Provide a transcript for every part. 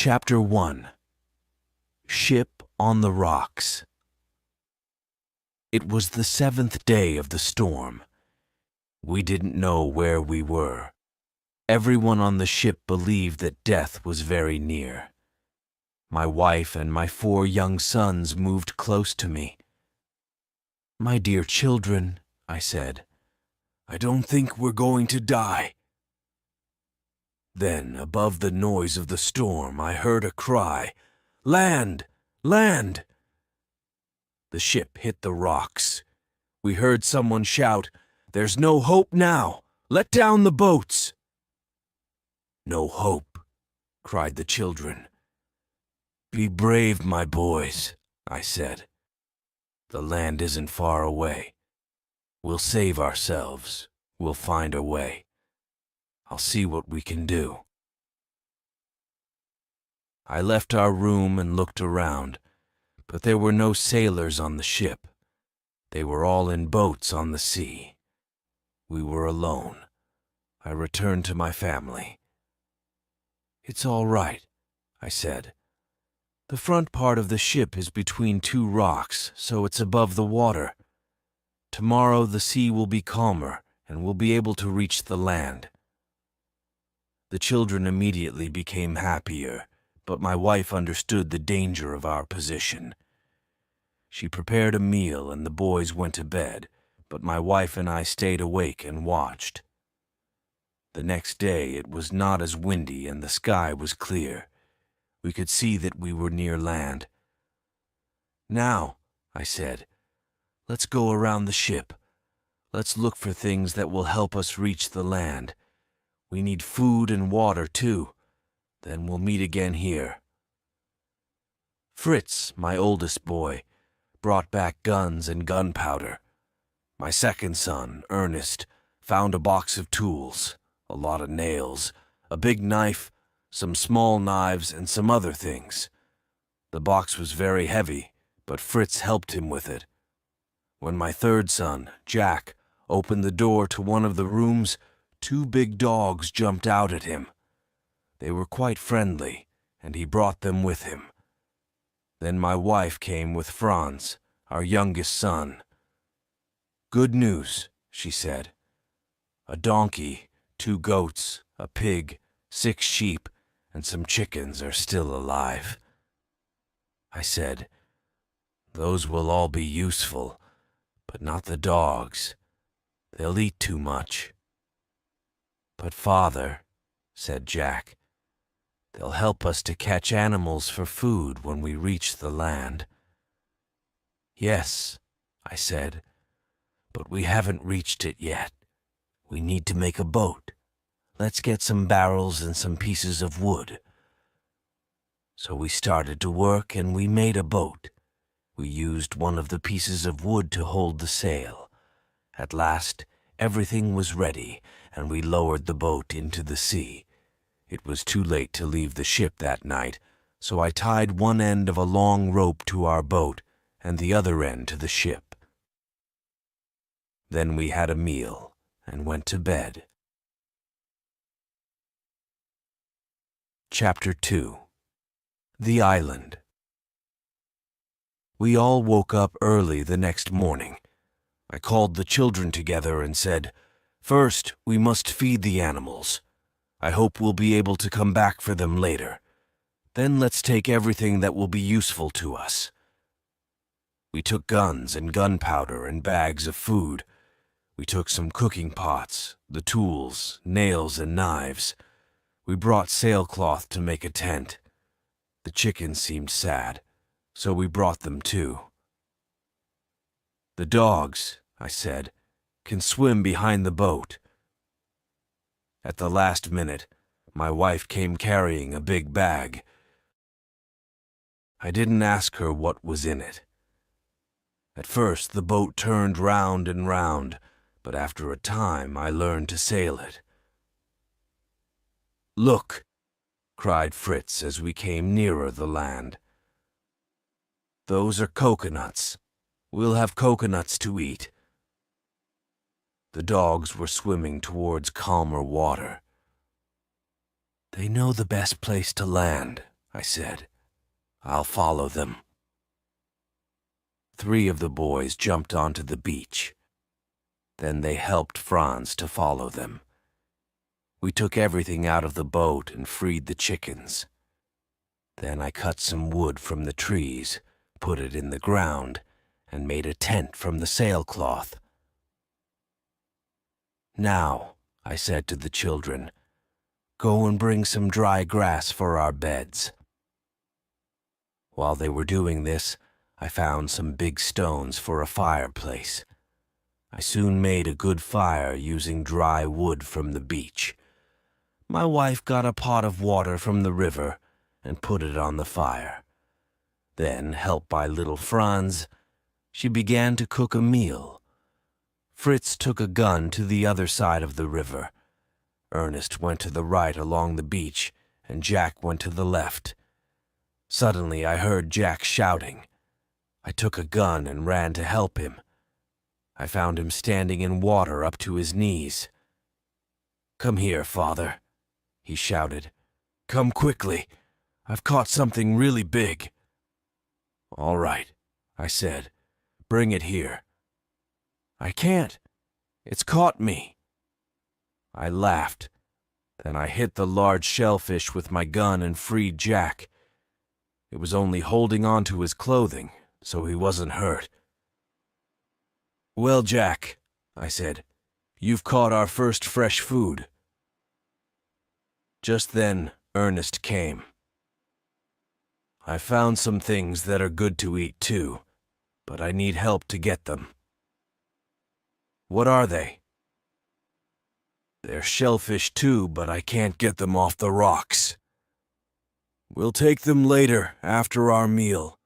Chapter 1. Ship on the Rocks. It was the 7th day of the storm. We didn't know where we were. Everyone on the ship believed that death was very near. My wife and my 4 young sons moved close to me. "My dear children," I said, "I don't think we're going to die." Then, above the noise of the storm, I heard a cry, "Land! Land!" The ship hit the rocks. We heard someone shout, "There's no hope now! Let down the boats!" "No hope," cried the children. "Be brave, my boys," I said. "The land isn't far away. We'll save ourselves. We'll find a way. I'll see what we can do." I left our room and looked around, but there were no sailors on the ship. They were all in boats on the sea. We were alone. I returned to my family. "It's all right," I said. "The front part of the ship is between 2 rocks, so it's above the water. Tomorrow the sea will be calmer, and we'll be able to reach the land." The children immediately became happier, but my wife understood the danger of our position. She prepared a meal and the boys went to bed, but my wife and I stayed awake and watched. The next day it was not as windy and the sky was clear. We could see that we were near land. "Now," I said, "let's go around the ship. Let's look for things that will help us reach the land. We need food and water, too. Then we'll meet again here." Fritz, my oldest boy, brought back guns and gunpowder. My second son, Ernest, found a box of tools, a lot of nails, a big knife, some small knives, and some other things. The box was very heavy, but Fritz helped him with it. When my third son, Jack, opened the door to one of the rooms, 2 big dogs jumped out at him. They were quite friendly, and he brought them with him. Then my wife came with Franz, our youngest son. "Good news," she said. "A donkey, 2 goats, a pig, 6 sheep, and some chickens are still alive." I said, "Those will all be useful, but not the dogs. They'll eat too much." "But father," said Jack, "they'll help us to catch animals for food when we reach the land." "Yes," I said, "but we haven't reached it yet. We need to make a boat. Let's get some barrels and some pieces of wood." So we started to work and we made a boat. We used one of the pieces of wood to hold the sail. At last, everything was ready, and we lowered the boat into the sea. It was too late to leave the ship that night, so I tied one end of a long rope to our boat and the other end to the ship. Then we had a meal and went to bed. Chapter 2. The Island. We all woke up early the next morning. I called the children together and said, "First, we must feed the animals. I hope we'll be able to come back for them later. Then let's take everything that will be useful to us." We took guns and gunpowder and bags of food. We took some cooking pots, the tools, nails and knives. We brought sailcloth to make a tent. The chickens seemed sad, so we brought them too. "The dogs," I said, "can swim behind the boat." At the last minute, my wife came carrying a big bag. I didn't ask her what was in it. At first, the boat turned round and round, but after a time, I learned to sail it. "Look!" cried Fritz as we came nearer the land. "Those are coconuts. We'll have coconuts to eat." The dogs were swimming towards calmer water. "They know the best place to land," I said. I'll follow them. 3 of the boys jumped onto the beach. Then they helped Franz to follow them. We took everything out of the boat and freed the chickens. Then I cut some wood from the trees, put it in the ground, and made a tent from the sailcloth. Now, I said to the children, go and bring some dry grass for our beds. While they were doing this, I found some big stones for a fireplace. I soon made a good fire using dry wood from the beach. My wife got a pot of water from the river and put it on the fire. Then, helped by little Franz, she began to cook a meal. Fritz took a gun to the other side of the river. Ernest went to the right along the beach, and Jack went to the left. Suddenly I heard Jack shouting. I took a gun and ran to help him. I found him standing in water up to his knees. "Come here, father," he shouted. "Come quickly. I've caught something really big." "All right," I said. "Bring it here." "I can't. It's caught me." I laughed. Then I hit the large shellfish with my gun and freed Jack. It was only holding on to his clothing, so he wasn't hurt. "Well, Jack," I said, "you've caught our first fresh food." Just then, Ernest came. "I found some things that are good to eat too, but I need help to get them." "What are they?" "They're shellfish too, but I can't get them off the rocks." "We'll take them later, after our meal."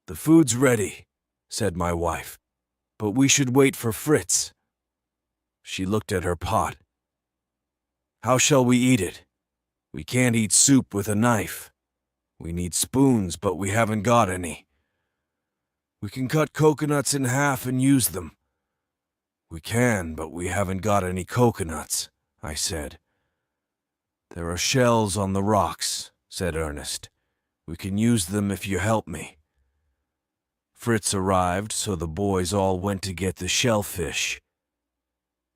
"The food's ready," said my wife, "but we should wait for Fritz." She looked at her pot. "How shall we eat it? We can't eat soup with a knife. We need spoons, but we haven't got any." "We can cut coconuts in half and use them." "We can, but we haven't got any coconuts," I said. "There are shells on the rocks," said Ernest. "We can use them if you help me." Fritz arrived, so the boys all went to get the shellfish.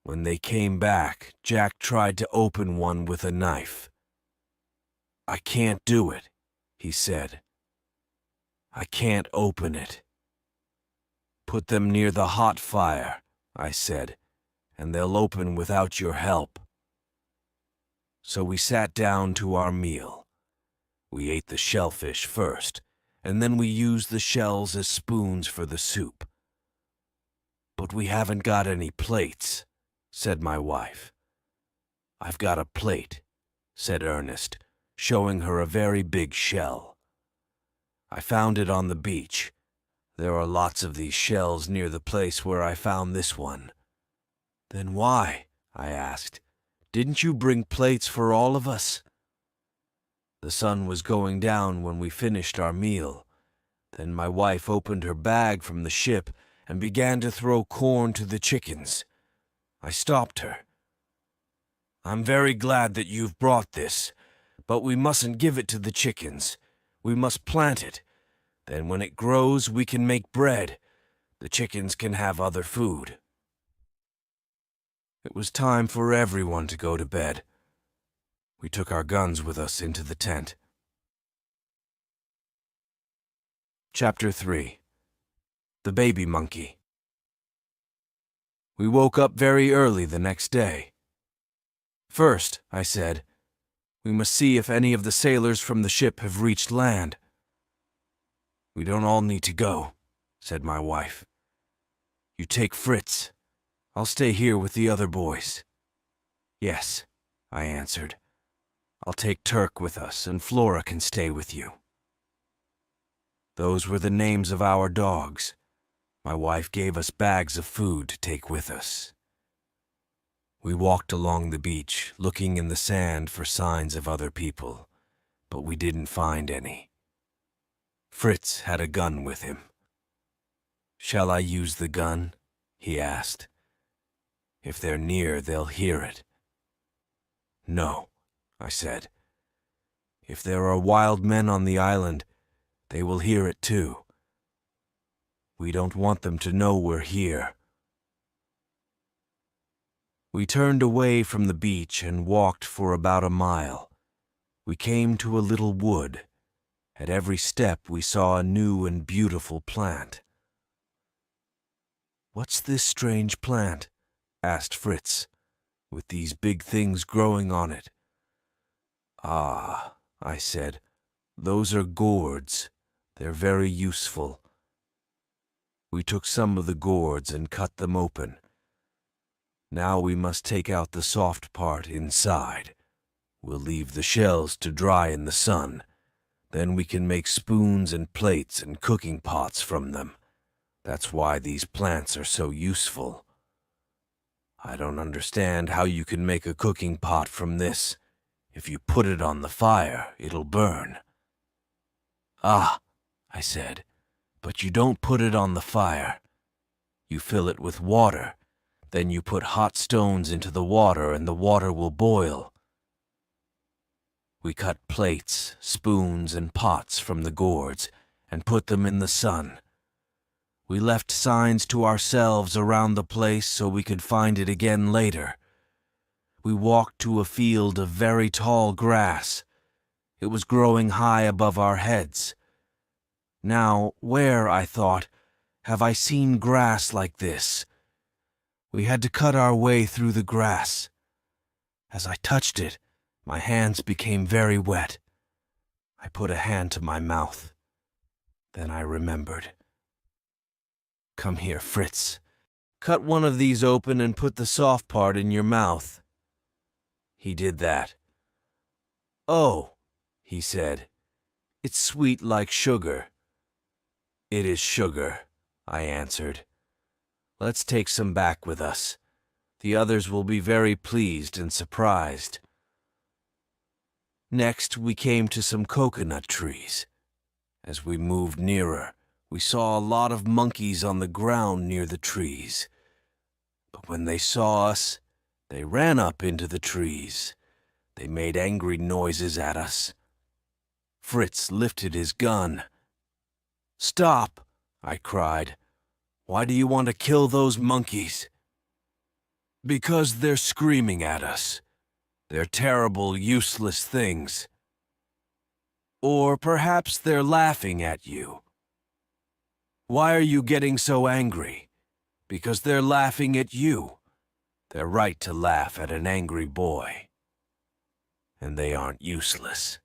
When they came back, Jack tried to open one with a knife. "I can't do it," he said. "I can't open it." "Put them near the hot fire," I said, "and they'll open without your help." So we sat down to our meal. We ate the shellfish first, and then we used the shells as spoons for the soup. "But we haven't got any plates," said my wife. "I've got a plate," said Ernest, showing her a very big shell. "I found it on the beach. There are lots of these shells near the place where I found this one." "Then why?" I asked. "Didn't you bring plates for all of us?" The sun was going down when we finished our meal. Then my wife opened her bag from the ship and began to throw corn to the chickens. I stopped her. "I'm very glad that you've brought this, but we mustn't give it to the chickens. We must plant it. Then when it grows, we can make bread. The chickens can have other food." It was time for everyone to go to bed. We took our guns with us into the tent. Chapter 3. The Baby Monkey. We woke up very early the next day. "First," I said, "we must see if any of the sailors from the ship have reached land." "We don't all need to go," said my wife. "You take Fritz. I'll stay here with the other boys." "Yes," I answered. "I'll take Turk with us, and Flora can stay with you." Those were the names of our dogs. My wife gave us bags of food to take with us. We walked along the beach, looking in the sand for signs of other people, but we didn't find any. Fritz had a gun with him. "Shall I use the gun?" he asked. "If they're near, they'll hear it." "No," I said. If there are wild men on the island, they will hear it too. We don't want them to know we're here." We turned away from the beach and walked for about a mile. We came to a little wood. At every step we saw a new and beautiful plant. "What's this strange plant?" asked Fritz, "with these big things growing on it?" "Ah," I said, "those are gourds. They're very useful." We took some of the gourds and cut them open. "Now we must take out the soft part inside. We'll leave the shells to dry in the sun. Then we can make spoons and plates and cooking pots from them. That's why these plants are so useful." "I don't understand how you can make a cooking pot from this. If you put it on the fire, it'll burn." "Ah," I said, "but you don't put it on the fire. You fill it with water. Then you put hot stones into the water and the water will boil." We cut plates, spoons, and pots from the gourds and put them in the sun. We left signs to ourselves around the place so we could find it again later. We walked to a field of very tall grass. It was growing high above our heads. Now, where, I thought, have I seen grass like this? We had to cut our way through the grass. As I touched it, my hands became very wet. I put a hand to my mouth. Then I remembered. "Come here, Fritz. Cut one of these open and put the soft part in your mouth." He did that. "Oh," he said, "it's sweet like sugar." "It is sugar," I answered. "Let's take some back with us. The others will be very pleased and surprised." Next, we came to some coconut trees. As we moved nearer, we saw a lot of monkeys on the ground near the trees. But when they saw us, they ran up into the trees. They made angry noises at us. Fritz lifted his gun. "Stop!" I cried. "Why do you want to kill those monkeys?" "Because they're screaming at us. They're terrible, useless things. Or perhaps they're laughing at you." "Why are you getting so angry?" "Because they're laughing at you. They're right to laugh at an angry boy. And they aren't useless."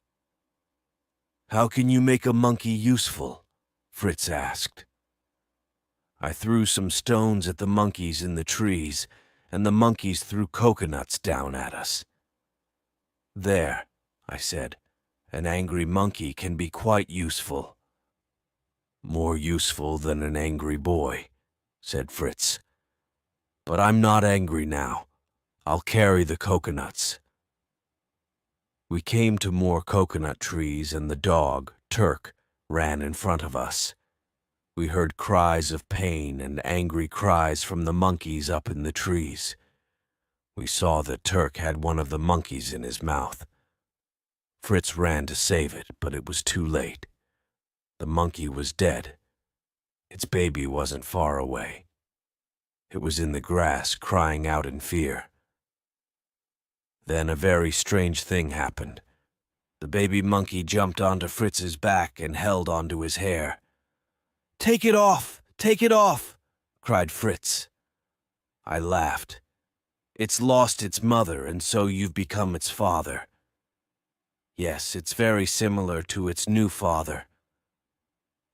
"How can you make a monkey useful?" Fritz asked. I threw some stones at the monkeys in the trees, and the monkeys threw coconuts down at us. "There," I said, "an angry monkey can be quite useful." "More useful than an angry boy," said Fritz. "But I'm not angry now. I'll carry the coconuts." We came to more coconut trees, and the dog, Turk, ran in front of us. We heard cries of pain and angry cries from the monkeys up in the trees. We saw that Turk had one of the monkeys in his mouth. Fritz ran to save it, but it was too late. The monkey was dead. Its baby wasn't far away. It was in the grass, crying out in fear. Then a very strange thing happened. The baby monkey jumped onto Fritz's back and held onto his hair. "Take it off! Take it off!" cried Fritz. I laughed. "It's lost its mother, and so you've become its father." "Yes, it's very similar to its new father."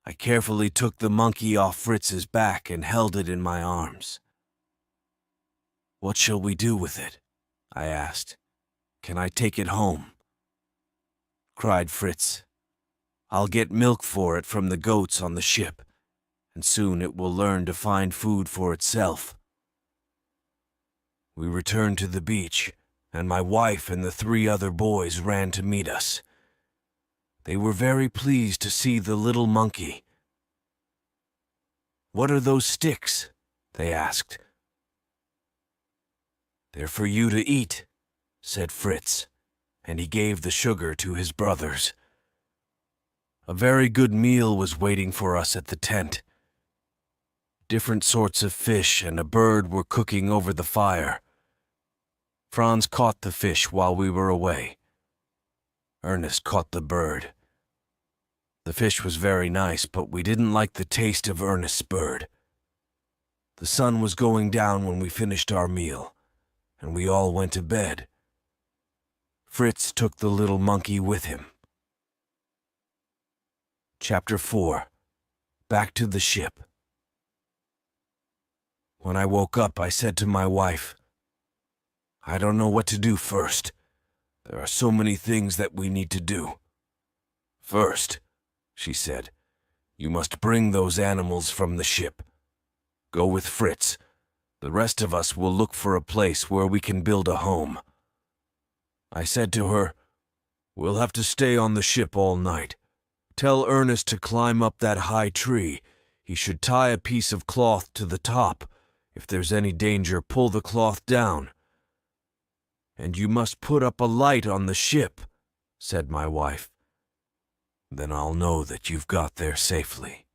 I carefully took the monkey off Fritz's back and held it in my arms. "What shall we do with it?" I asked. "Can I take it home?" Cried Fritz. "I'll get milk for it from the goats on the ship, and soon it will learn to find food for itself." We returned to the beach, and my wife and the 3 other boys ran to meet us. They were very pleased to see the little monkey. "What are those sticks?" they asked. "They're for you to eat," said Fritz, and he gave the sugar to his brothers. A very good meal was waiting for us at the tent. Different sorts of fish and a bird were cooking over the fire. Franz caught the fish while we were away. Ernest caught the bird. The fish was very nice, but we didn't like the taste of Ernest's bird. The sun was going down when we finished our meal, and we all went to bed. Fritz took the little monkey with him. Chapter 4. Back to the ship. When I woke up, I said to my wife, "I don't know what to do first. There are so many things that we need to do." "First," she said, "you must bring those animals from the ship. Go with Fritz. The rest of us will look for a place where we can build a home." I said to her, "We'll have to stay on the ship all night. Tell Ernest to climb up that high tree. He should tie a piece of cloth to the top. If there's any danger, pull the cloth down. And you must put up a light on the ship," said my wife. "Then I'll know that you've got there safely."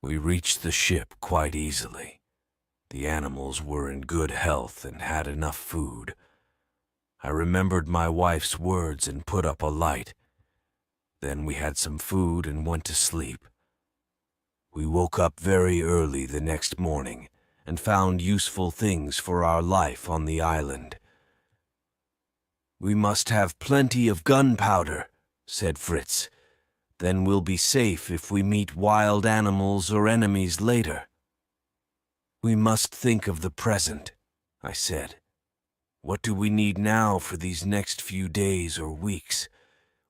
We reached the ship quite easily. The animals were in good health and had enough food. I remembered my wife's words and put up a light. Then we had some food and went to sleep. We woke up very early the next morning and found useful things for our life on the island. "We must have plenty of gunpowder," said Fritz. "Then we'll be safe if we meet wild animals or enemies later." "We must think of the present," I said. "What do we need now for these next few days or weeks?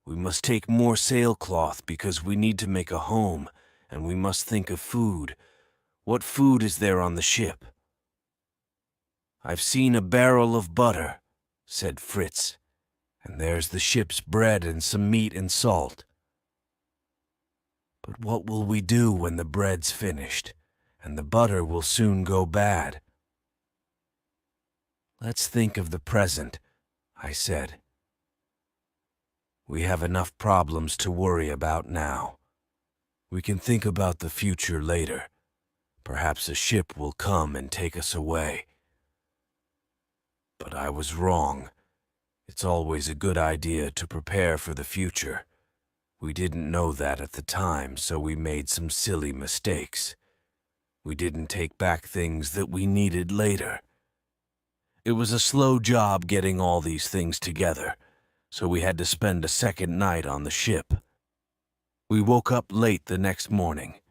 We must take more sailcloth because we need to make a home, and we must think of food. What food is there on the ship?" "I've seen a barrel of butter," said Fritz, "and there's the ship's bread and some meat and salt." "But what will we do when the bread's finished, and the butter will soon go bad?" "Let's think of the present," I said. "We have enough problems to worry about now. We can think about the future later. Perhaps a ship will come and take us away." But I was wrong. It's always a good idea to prepare for the future. We didn't know that at the time, so we made some silly mistakes. We didn't take back things that we needed later. It was a slow job getting all these things together, so we had to spend a second night on the ship. We woke up late the next morning.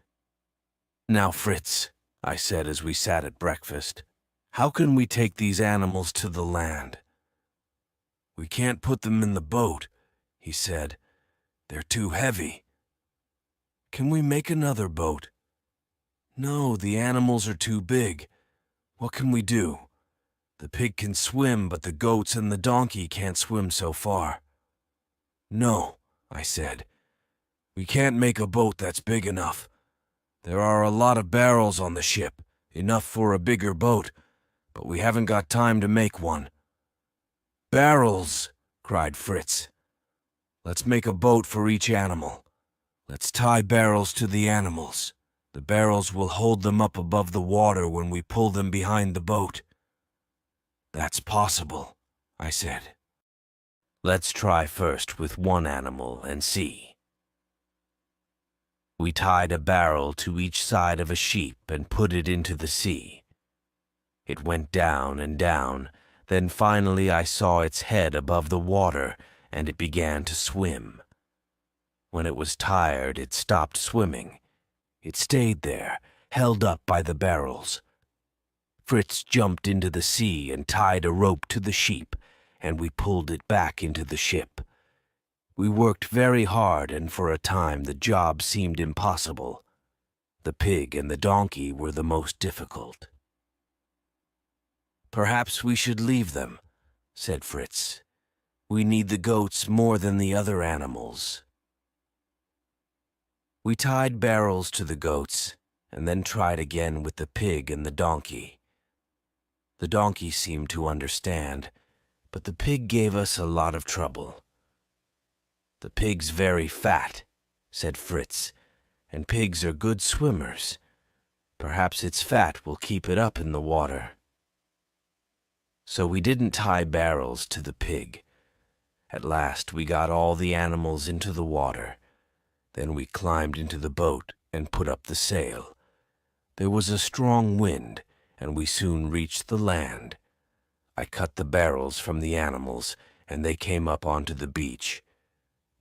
"Now, Fritz," I said as we sat at breakfast, "how can we take these animals to the land?" "We can't put them in the boat," he said. "They're too heavy." "Can we make another boat?" "No, the animals are too big. What can we do? The pig can swim, but the goats and the donkey can't swim so far." "No," I said. "We can't make a boat that's big enough. There are a lot of barrels on the ship, enough for a bigger boat, but we haven't got time to make one." "Barrels!" cried Fritz. "Let's make a boat for each animal. Let's tie barrels to the animals. The barrels will hold them up above the water when we pull them behind the boat." "That's possible," I said. "Let's try first with one animal and see." We tied a barrel to each side of a sheep and put it into the sea. It went down and down, then finally I saw its head above the water and it began to swim. When it was tired, it stopped swimming. It stayed there, held up by the barrels. Fritz jumped into the sea and tied a rope to the sheep, and we pulled it back into the ship. We worked very hard, and for a time the job seemed impossible. The pig and the donkey were the most difficult. "Perhaps we should leave them," said Fritz. "We need the goats more than the other animals." We tied barrels to the goats, and then tried again with the pig and the donkey. The donkey seemed to understand, but the pig gave us a lot of trouble. "The pig's very fat," said Fritz, "and pigs are good swimmers. Perhaps its fat will keep it up in the water." So we didn't tie barrels to the pig. At last we got all the animals into the water. Then we climbed into the boat and put up the sail. There was a strong wind, and we soon reached the land. I cut the barrels from the animals, and they came up onto the beach.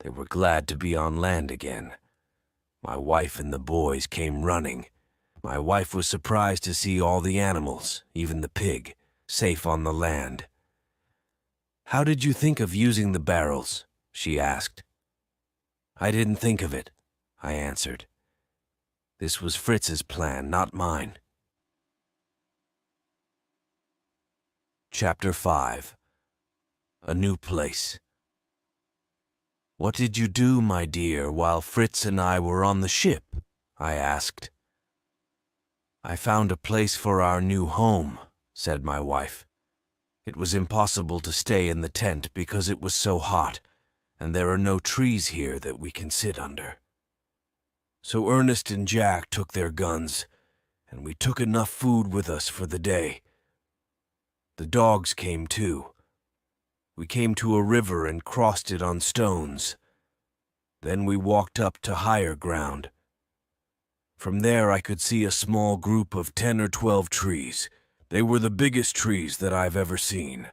They were glad to be on land again. My wife and the boys came running. My wife was surprised to see all the animals, even the pig, safe on the land. "How did you think of using the barrels?" she asked. "I didn't think of it," I answered. "This was Fritz's plan, not mine." Chapter 5. A New Place. "What did you do, my dear, while Fritz and I were on the ship?" I asked. "I found a place for our new home," said my wife. "It was impossible to stay in the tent because it was so hot, and there are no trees here that we can sit under. So Ernest and Jack took their guns, and we took enough food with us for the day. The dogs came too. We came to a river and crossed it on stones. Then we walked up to higher ground. From there I could see a small group of 10 or 12 trees. They were the biggest trees that I've ever seen.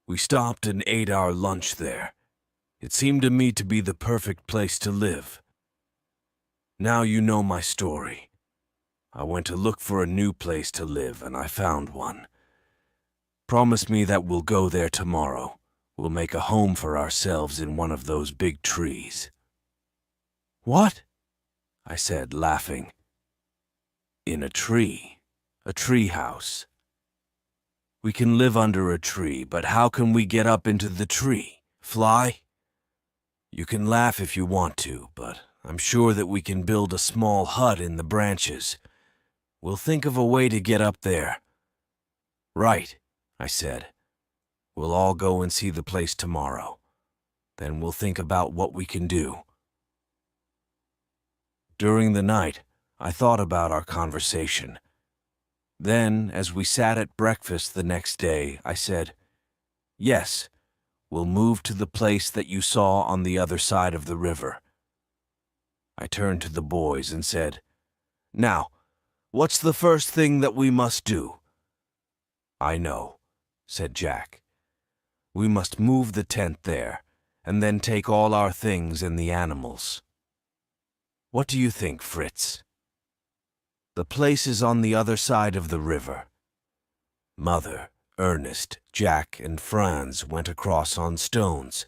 We stopped and ate our lunch there. It seemed to me to be the perfect place to live. Now you know my story. I went to look for a new place to live, and I found one. Promise me that we'll go there tomorrow. We'll make a home for ourselves in one of those big trees." "What?" I said, laughing. "In a tree house. We can live under a tree, but how can we get up into the tree? Fly? You can laugh if you want to, but I'm sure that we can build a small hut in the branches. We'll think of a way to get up there." "Right," I said. "We'll all go and see the place tomorrow. Then we'll think about what we can do." During the night, I thought about our conversation. Then, as we sat at breakfast the next day, I said, "Yes, we'll move to the place that you saw on the other side of the river." I turned to the boys and said, "Now, what's the first thing that we must do?" "I know," said Jack. "We must move the tent there, and then take all our things and the animals. What do you think, Fritz?" "The place is on the other side of the river." Mother, Ernest, Jack, and Franz went across on stones.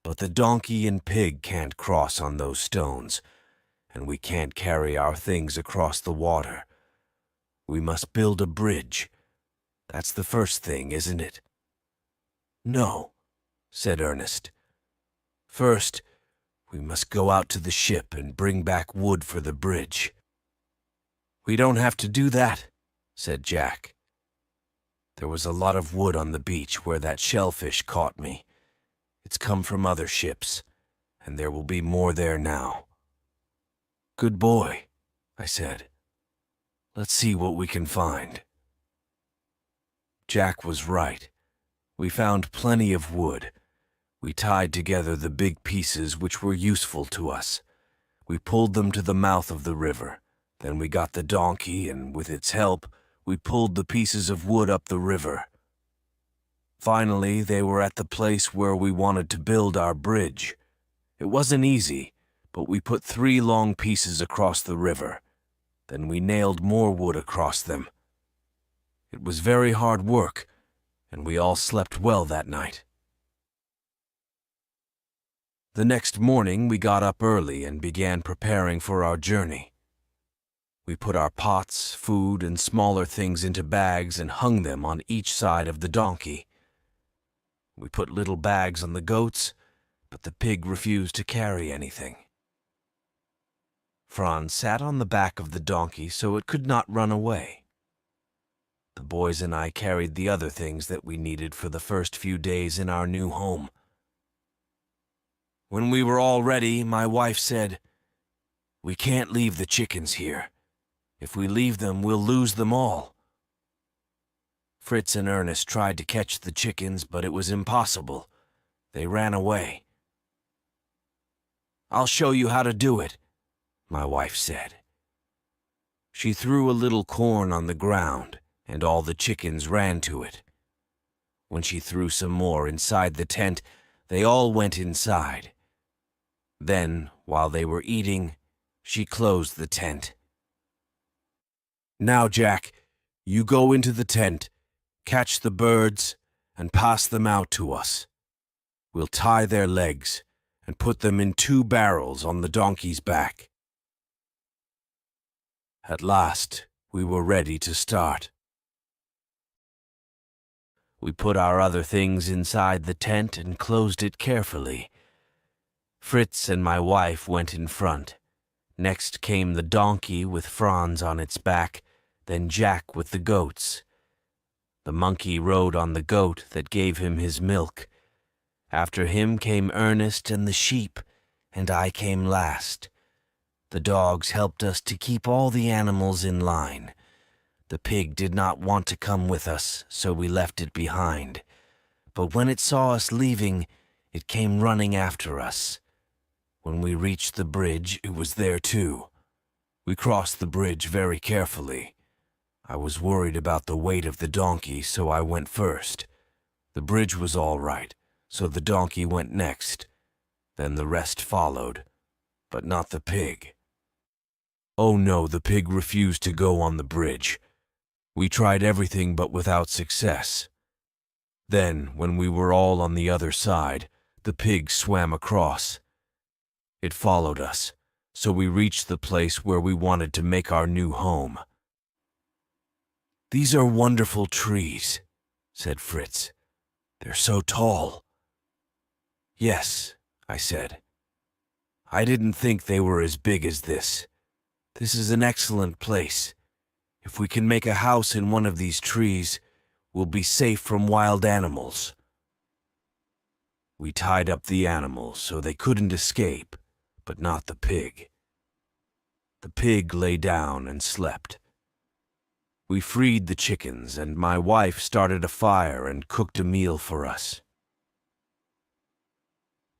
But the donkey and pig can't cross on those stones, and we can't carry our things across the water. We must build a bridge. That's the first thing, isn't it?" "No," said Ernest. "First, we must go out to the ship and bring back wood for the bridge." "We don't have to do that," said Jack. "There was a lot of wood on the beach where that shellfish caught me. It's come from other ships, and there will be more there now." "Good boy," I said. "Let's see what we can find." Jack was right. We found plenty of wood. We tied together the big pieces which were useful to us. We pulled them to the mouth of the river. Then we got the donkey, and with its help, we pulled the pieces of wood up the river. Finally, they were at the place where we wanted to build our bridge. It wasn't easy, but we put 3 long pieces across the river. Then we nailed more wood across them. It was very hard work, and we all slept well that night. The next morning we got up early and began preparing for our journey. We put our pots, food, and smaller things into bags and hung them on each side of the donkey. We put little bags on the goats, but the pig refused to carry anything. Franz sat on the back of the donkey so it could not run away. The boys and I carried the other things that we needed for the first few days in our new home. When we were all ready, my wife said, "We can't leave the chickens here. If we leave them, we'll lose them all." Fritz and Ernest tried to catch the chickens, but it was impossible. They ran away. "I'll show you how to do it," my wife said. She threw a little corn on the ground, and all the chickens ran to it. When she threw some more inside the tent, they all went inside. Then, while they were eating, she closed the tent. "Now, Jack, you go into the tent, catch the birds, and pass them out to us. We'll tie their legs and put them in 2 barrels on the donkey's back." At last, we were ready to start. We put our other things inside the tent and closed it carefully. Fritz and my wife went in front. Next came the donkey with Franz on its back, then Jack with the goats. The monkey rode on the goat that gave him his milk. After him came Ernest and the sheep, and I came last. The dogs helped us to keep all the animals in line. The pig did not want to come with us, so we left it behind. But when it saw us leaving, it came running after us. When we reached the bridge, it was there too. We crossed the bridge very carefully. I was worried about the weight of the donkey, so I went first. The bridge was all right, so the donkey went next. Then the rest followed, but not the pig. Oh no, the pig refused to go on the bridge. We tried everything but without success. Then, when we were all on the other side, the pig swam across. It followed us, so we reached the place where we wanted to make our new home. "These are wonderful trees," said Fritz. "They're so tall." "Yes," I said. "I didn't think they were as big as this. This is an excellent place. If we can make a house in one of these trees, we'll be safe from wild animals." We tied up the animals so they couldn't escape, but not the pig. The pig lay down and slept. We freed the chickens, and my wife started a fire and cooked a meal for us.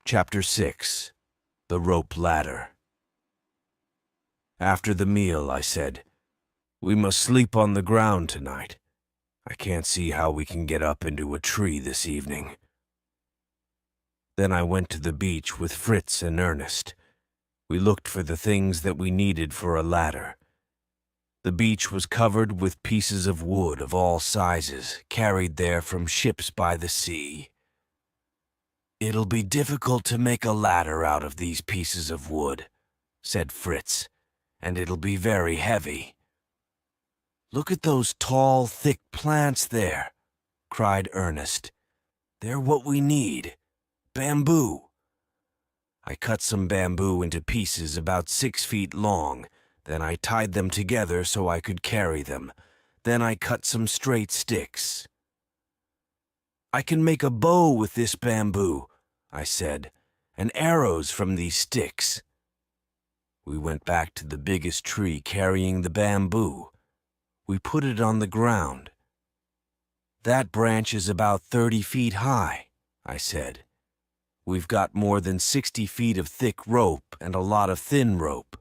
Chapter 6. The Rope Ladder. After the meal, I said, "We must sleep on the ground tonight. I can't see how we can get up into a tree this evening." Then I went to the beach with Fritz and Ernest. We looked for the things that we needed for a ladder. The beach was covered with pieces of wood of all sizes, carried there from ships by the sea. "It'll be difficult to make a ladder out of these pieces of wood," said Fritz, "and it'll be very heavy." "Look at those tall, thick plants there," cried Ernest. "They're what we need. Bamboo." I cut some bamboo into pieces about 6 feet long. Then I tied them together so I could carry them. Then I cut some straight sticks. "I can make a bow with this bamboo," I said, "and arrows from these sticks." We went back to the biggest tree carrying the bamboo. We put it on the ground. "That branch is about 30 feet high," I said. "We've got more than 60 feet of thick rope and a lot of thin rope.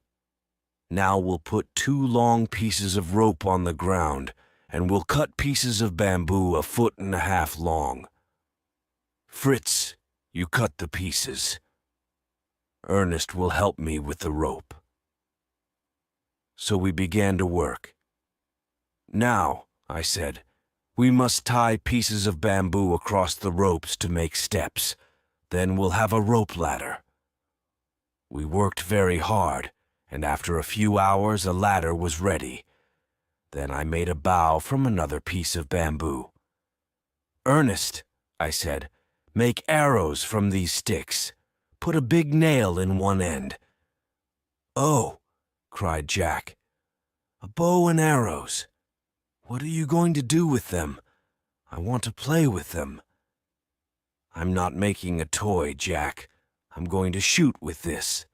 Now we'll put 2 long pieces of rope on the ground, and we'll cut pieces of bamboo 1.5 feet long. Fritz, you cut the pieces. Ernest will help me with the rope." So we began to work. "Now," I said, "we must tie pieces of bamboo across the ropes to make steps. Then we'll have a rope ladder." We worked very hard, and after a few hours a ladder was ready. Then I made a bow from another piece of bamboo. "Ernest," I said, "make arrows from these sticks. Put a big nail in one end." "Oh," cried Jack, "a bow and arrows. What are you going to do with them? I want to play with them. I'm not making a toy, Jack. I'm going to shoot with this.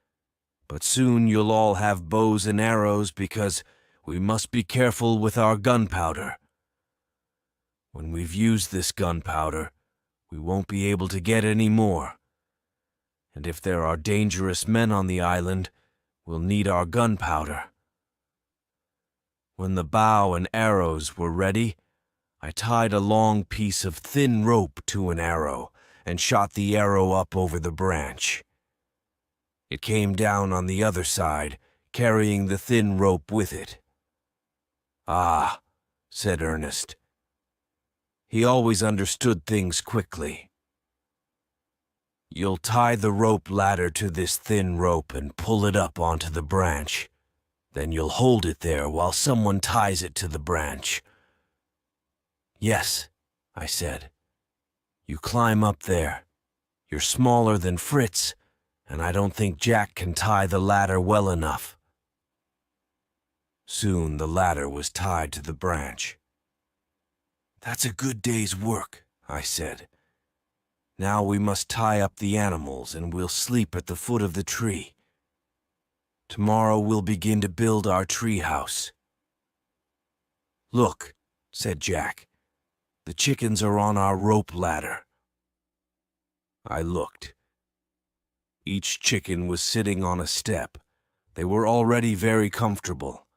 But soon you'll all have bows and arrows because we must be careful with our gunpowder. When we've used this gunpowder, we won't be able to get any more. And if there are dangerous men on the island, we'll need our gunpowder. When the bow and arrows were ready, I tied a long piece of thin rope to an arrow and shot the arrow up over the branch. It came down on the other side, carrying the thin rope with it. "Ah," said Ernest. He always understood things quickly. "You'll tie the rope ladder to this thin rope and pull it up onto the branch. Then you'll hold it there while someone ties it to the branch." "Yes," I said. "You climb up there. You're smaller than Fritz, and I don't think Jack can tie the ladder well enough." Soon the ladder was tied to the branch. "That's a good day's work," I said. "Now we must tie up the animals and we'll sleep at the foot of the tree. Tomorrow we'll begin to build our tree house." "Look," said Jack. "The chickens are on our rope ladder." I looked. Each chicken was sitting on a step. They were already very comfortable.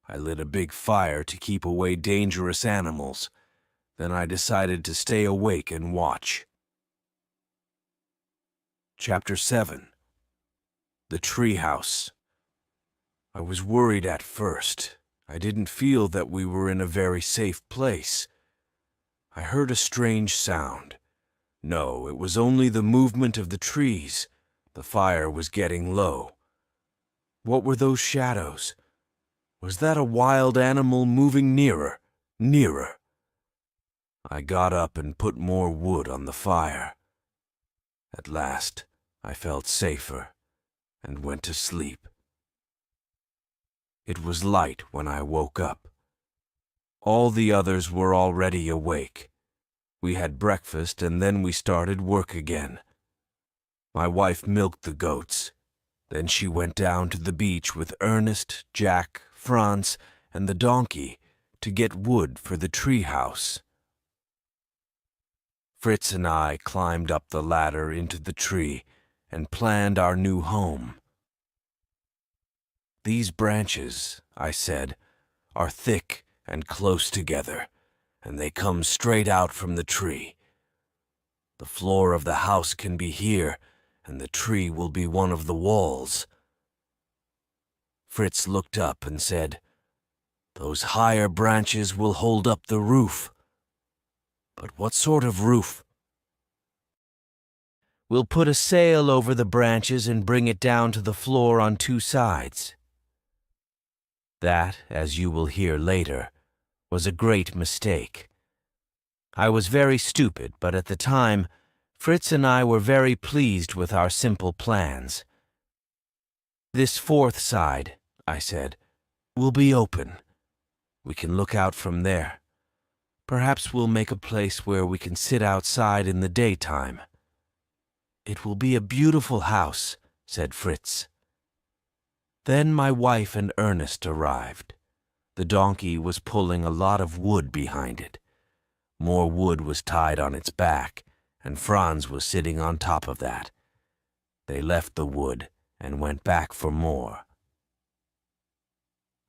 I lit a big fire to keep away dangerous animals. Then I decided to stay awake and watch. Chapter 7. The Tree House. I was worried at first. I didn't feel that we were in a very safe place. I heard a strange sound. No, it was only the movement of the trees. The fire was getting low. What were those shadows? Was that a wild animal moving nearer, nearer? I got up and put more wood on the fire. At last, I felt safer and went to sleep. It was light when I woke up. All the others were already awake. We had breakfast and then we started work again. My wife milked the goats. Then she went down to the beach with Ernest, Jack, Franz, and the donkey to get wood for the tree house. Fritz and I climbed up the ladder into the tree and planned our new home. "These branches," I said, "are thick and close together, and they come straight out from the tree. The floor of the house can be here, and the tree will be one of the walls." Fritz looked up and said, "Those higher branches will hold up the roof." "But what sort of roof?" "We'll put a sail over the branches and bring it down to the floor on two sides." That, as you will hear later, was a great mistake. I was very stupid, but at the time, Fritz and I were very pleased with our simple plans. "This fourth side," I said, "will be open. We can look out from there. Perhaps we'll make a place where we can sit outside in the daytime." "It will be a beautiful house," said Fritz. Then my wife and Ernest arrived. The donkey was pulling a lot of wood behind it. More wood was tied on its back, and Franz was sitting on top of that. They left the wood and went back for more.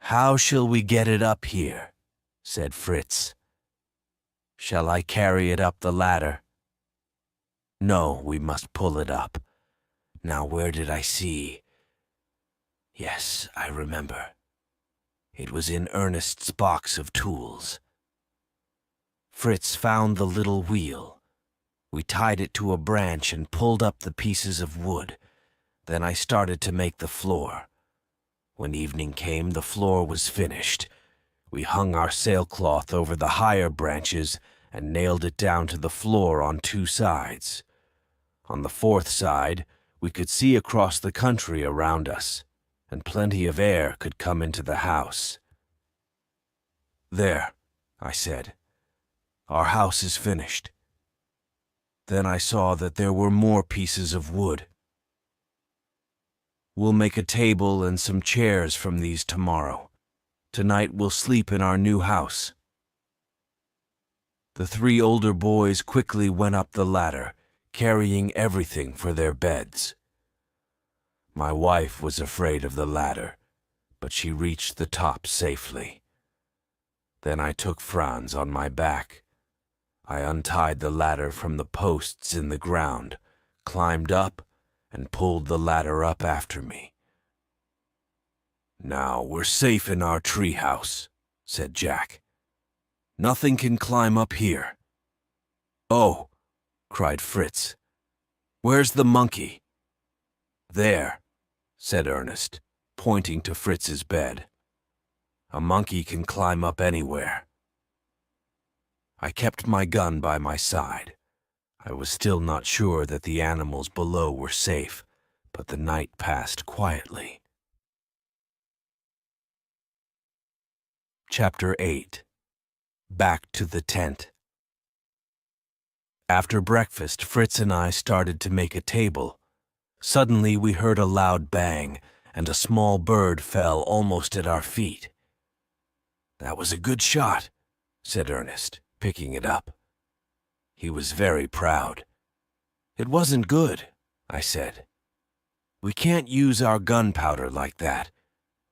"How shall we get it up here?" said Fritz. "Shall I carry it up the ladder?" "No, we must pull it up. Now where did I see? Yes, I remember. It was in Ernest's box of tools." Fritz found the little wheel. We tied it to a branch and pulled up the pieces of wood. Then I started to make the floor. When evening came, the floor was finished. We hung our sailcloth over the higher branches and nailed it down to the floor on two sides. On the fourth side, we could see across the country around us, and plenty of air could come into the house. "There," I said. "Our house is finished." Then I saw that there were more pieces of wood. "We'll make a table and some chairs from these tomorrow. Tonight we'll sleep in our new house." The 3 older boys quickly went up the ladder, carrying everything for their beds. My wife was afraid of the ladder, but she reached the top safely. Then I took Franz on my back. I untied the ladder from the posts in the ground, climbed up, and pulled the ladder up after me. "Now we're safe in our treehouse," said Jack. "Nothing can climb up here." "Oh," cried Fritz. "Where's the monkey?" "There," said Ernest, pointing to Fritz's bed. "A monkey can climb up anywhere." I kept my gun by my side. I was still not sure that the animals below were safe, but the night passed quietly. Chapter 8. Back to the tent. After breakfast, Fritz and I started to make a table. Suddenly we heard a loud bang, and a small bird fell almost at our feet. "That was a good shot," said Ernest, picking it up. He was very proud. "It wasn't good," I said. "We can't use our gunpowder like that.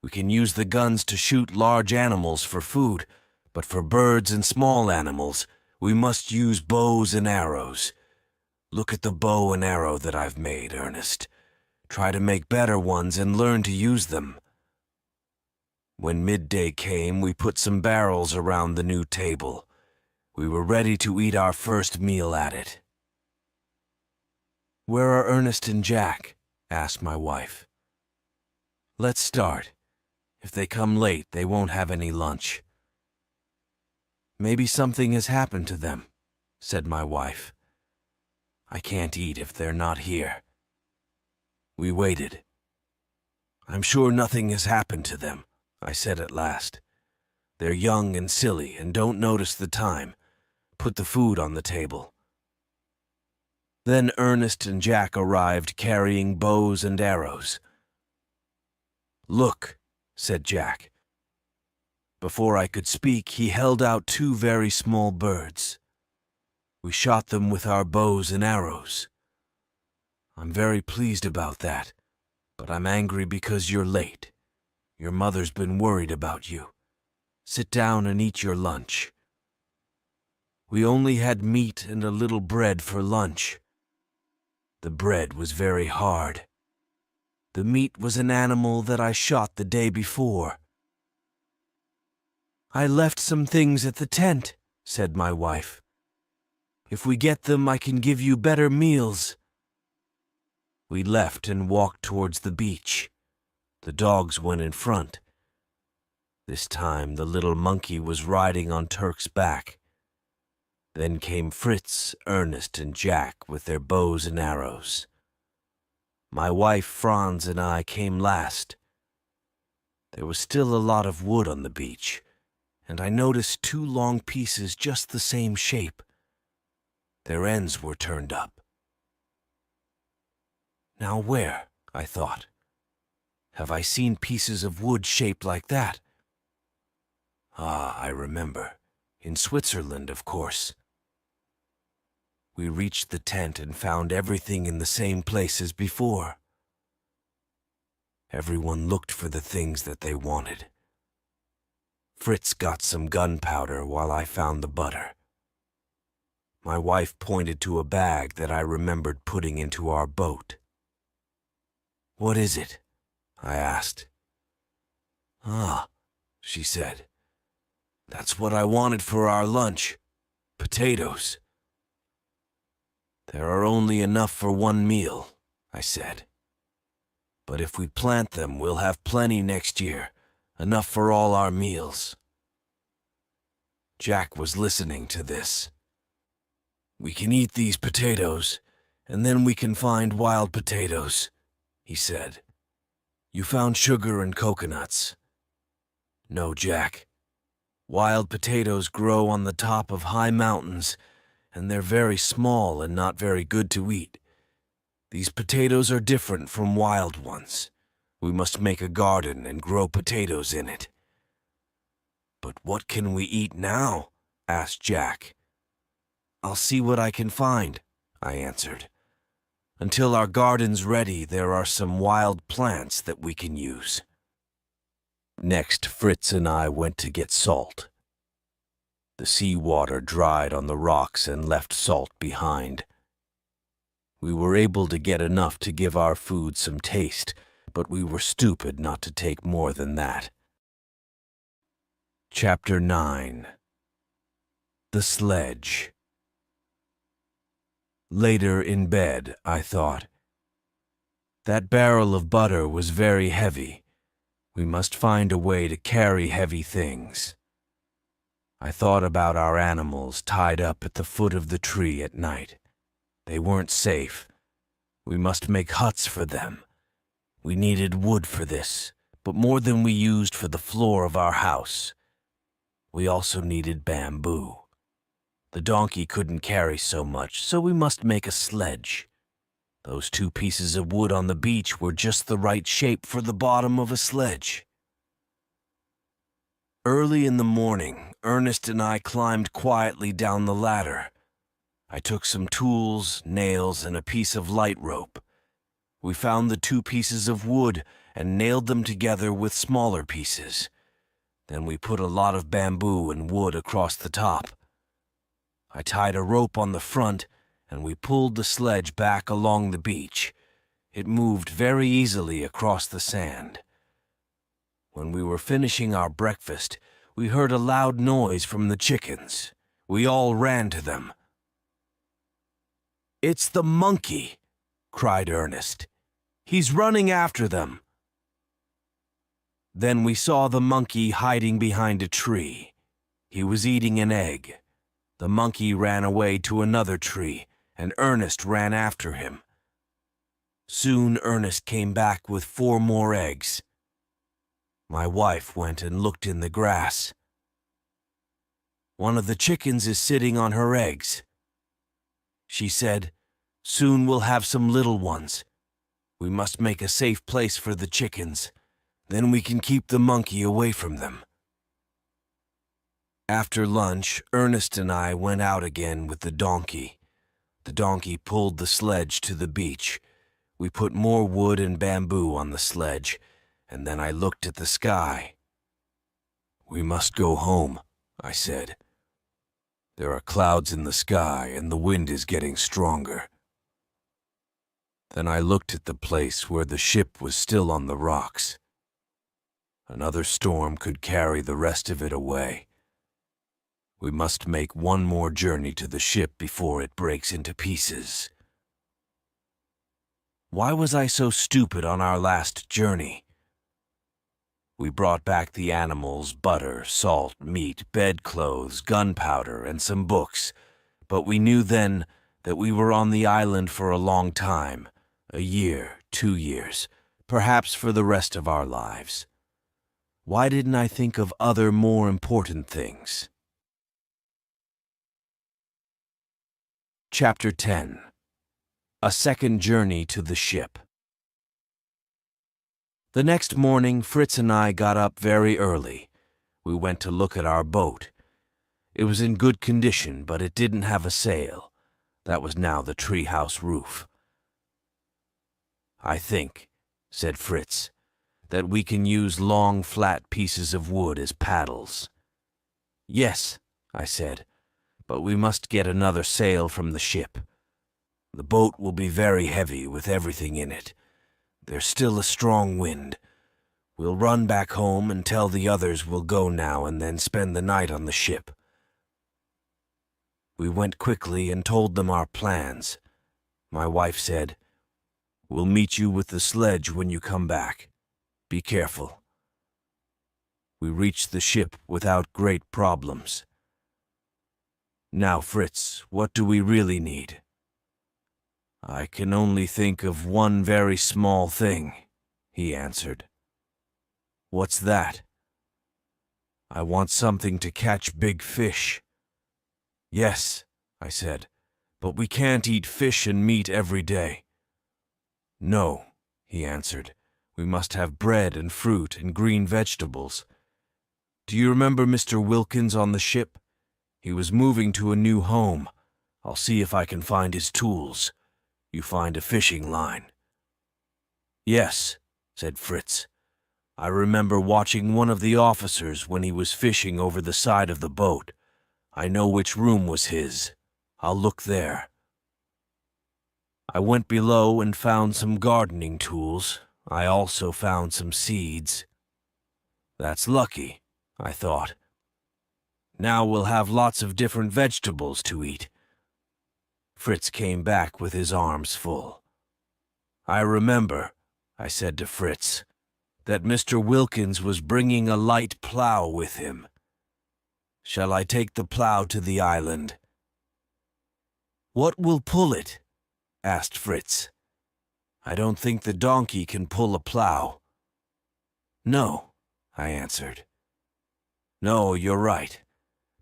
We can use the guns to shoot large animals for food, but for birds and small animals, we must use bows and arrows. Look at the bow and arrow that I've made, Ernest. Try to make better ones and learn to use them." When midday came, we put some barrels around the new table. We were ready to eat our first meal at it. "Where are Ernest and Jack?" asked my wife. "Let's start. If they come late, they won't have any lunch." "Maybe something has happened to them," said my wife. "I can't eat if they're not here." We waited. "I'm sure nothing has happened to them," I said at last. "They're young and silly and don't notice the time. Put the food on the table." Then Ernest and Jack arrived carrying bows and arrows. "Look," said Jack. Before I could speak, he held out 2 very small birds. We shot them with our bows and arrows. "I'm very pleased about that, but I'm angry because you're late. Your mother's been worried about you. Sit down and eat your lunch." We only had meat and a little bread for lunch. The bread was very hard. The meat was an animal that I shot the day before. "I left some things at the tent," said my wife. "If we get them, I can give you better meals." We left and walked towards the beach. The dogs went in front. This time the little monkey was riding on Turk's back. Then came Fritz, Ernest, and Jack with their bows and arrows. My wife, Franz, and I came last. There was still a lot of wood on the beach, and I noticed 2 long pieces just the same shape. Their ends were turned up. "Now where," I thought, "have I seen pieces of wood shaped like that?" Ah, I remember. In Switzerland, of course. We reached the tent and found everything in the same place as before. Everyone looked for the things that they wanted. Fritz got some gunpowder while I found the butter. My wife pointed to a bag that I remembered putting into our boat. "What is it?" I asked. "Ah," she said. "That's what I wanted for our lunch. Potatoes." "There are only enough for 1 meal," I said. "But if we plant them, we'll have plenty next year, enough for all our meals." Jack was listening to this. "We can eat these potatoes, and then we can find wild potatoes," he said. "You found sugar and coconuts." "No, Jack. Wild potatoes grow on the top of high mountains, and they're very small and not very good to eat. These potatoes are different from wild ones. We must make a garden and grow potatoes in it." "But what can we eat now?" asked Jack. "I'll see what I can find," I answered. "Until our garden's ready, there are some wild plants that we can use." Next, Fritz and I went to get salt. The seawater dried on the rocks and left salt behind. We were able to get enough to give our food some taste, but we were stupid not to take more than that. Chapter 9. The Sledge. Later in bed, I thought, that barrel of butter was very heavy. We must find a way to carry heavy things. I thought about our animals tied up at the foot of the tree at night. They weren't safe. We must make huts for them. We needed wood for this, but more than we used for the floor of our house. We also needed bamboo. The donkey couldn't carry so much, so we must make a sledge. Those 2 pieces of wood on the beach were just the right shape for the bottom of a sledge. Early in the morning, Ernest and I climbed quietly down the ladder. I took some tools, nails, and a piece of light rope. We found the 2 pieces of wood and nailed them together with smaller pieces. Then we put a lot of bamboo and wood across the top. I tied a rope on the front, and we pulled the sledge back along the beach. It moved very easily across the sand. When we were finishing our breakfast, we heard a loud noise from the chickens. We all ran to them. "It's the monkey!" cried Ernest. "He's running after them." Then we saw the monkey hiding behind a tree. He was eating an egg. The monkey ran away to another tree, and Ernest ran after him. Soon Ernest came back with 4 more eggs. My wife went and looked in the grass. "One of the chickens is sitting on her eggs," she said. "Soon we'll have some little ones. We must make a safe place for the chickens. Then we can keep the monkey away from them." After lunch, Ernest and I went out again with the donkey. The donkey pulled the sledge to the beach. We put more wood and bamboo on the sledge, and then I looked at the sky. "We must go home," I said. "There are clouds in the sky, and the wind is getting stronger." Then I looked at the place where the ship was still on the rocks. Another storm could carry the rest of it away. We must make one more journey to the ship before it breaks into pieces. Why was I so stupid on our last journey? We brought back the animals, butter, salt, meat, bedclothes, gunpowder, and some books, but we knew then that we were on the island for a long time, a year, 2 years, perhaps for the rest of our lives. Why didn't I think of other more important things? Chapter 10. A Second Journey to the Ship. The next morning, Fritz and I got up very early. We went to look at our boat. It was in good condition, but it didn't have a sail. That was now the treehouse roof. "I think," said Fritz, "that we can use long, flat pieces of wood as paddles." "Yes," I said, "but we must get another sail from the ship. The boat will be very heavy with everything in it. There's still a strong wind. We'll run back home and tell the others we'll go now and then spend the night on the ship." We went quickly and told them our plans. My wife said, "We'll meet you with the sledge when you come back. Be careful." We reached the ship without great problems. "Now, Fritz, what do we really need?" "I can only think of one very small thing," he answered. "What's that?" I want something to catch big fish. Yes, I said, but we can't eat fish and meat every day. No, he answered, we must have bread and fruit and green vegetables. Do you remember Mr. Wilkins on the ship? He was moving to a new home. I'll see if I can find his tools. You find a fishing line. Yes, said Fritz. I remember watching one of the officers when he was fishing over the side of the boat. I know which room was his. I'll look there. I went below and found some gardening tools. I also found some seeds. That's lucky, I thought. Now we'll have lots of different vegetables to eat. Fritz came back with his arms full. I remember, I said to Fritz, that Mr. Wilkins was bringing a light plow with him. Shall I take the plow to the island? What will pull it? Asked Fritz. I don't think the donkey can pull a plow. No, I answered. No, you're right,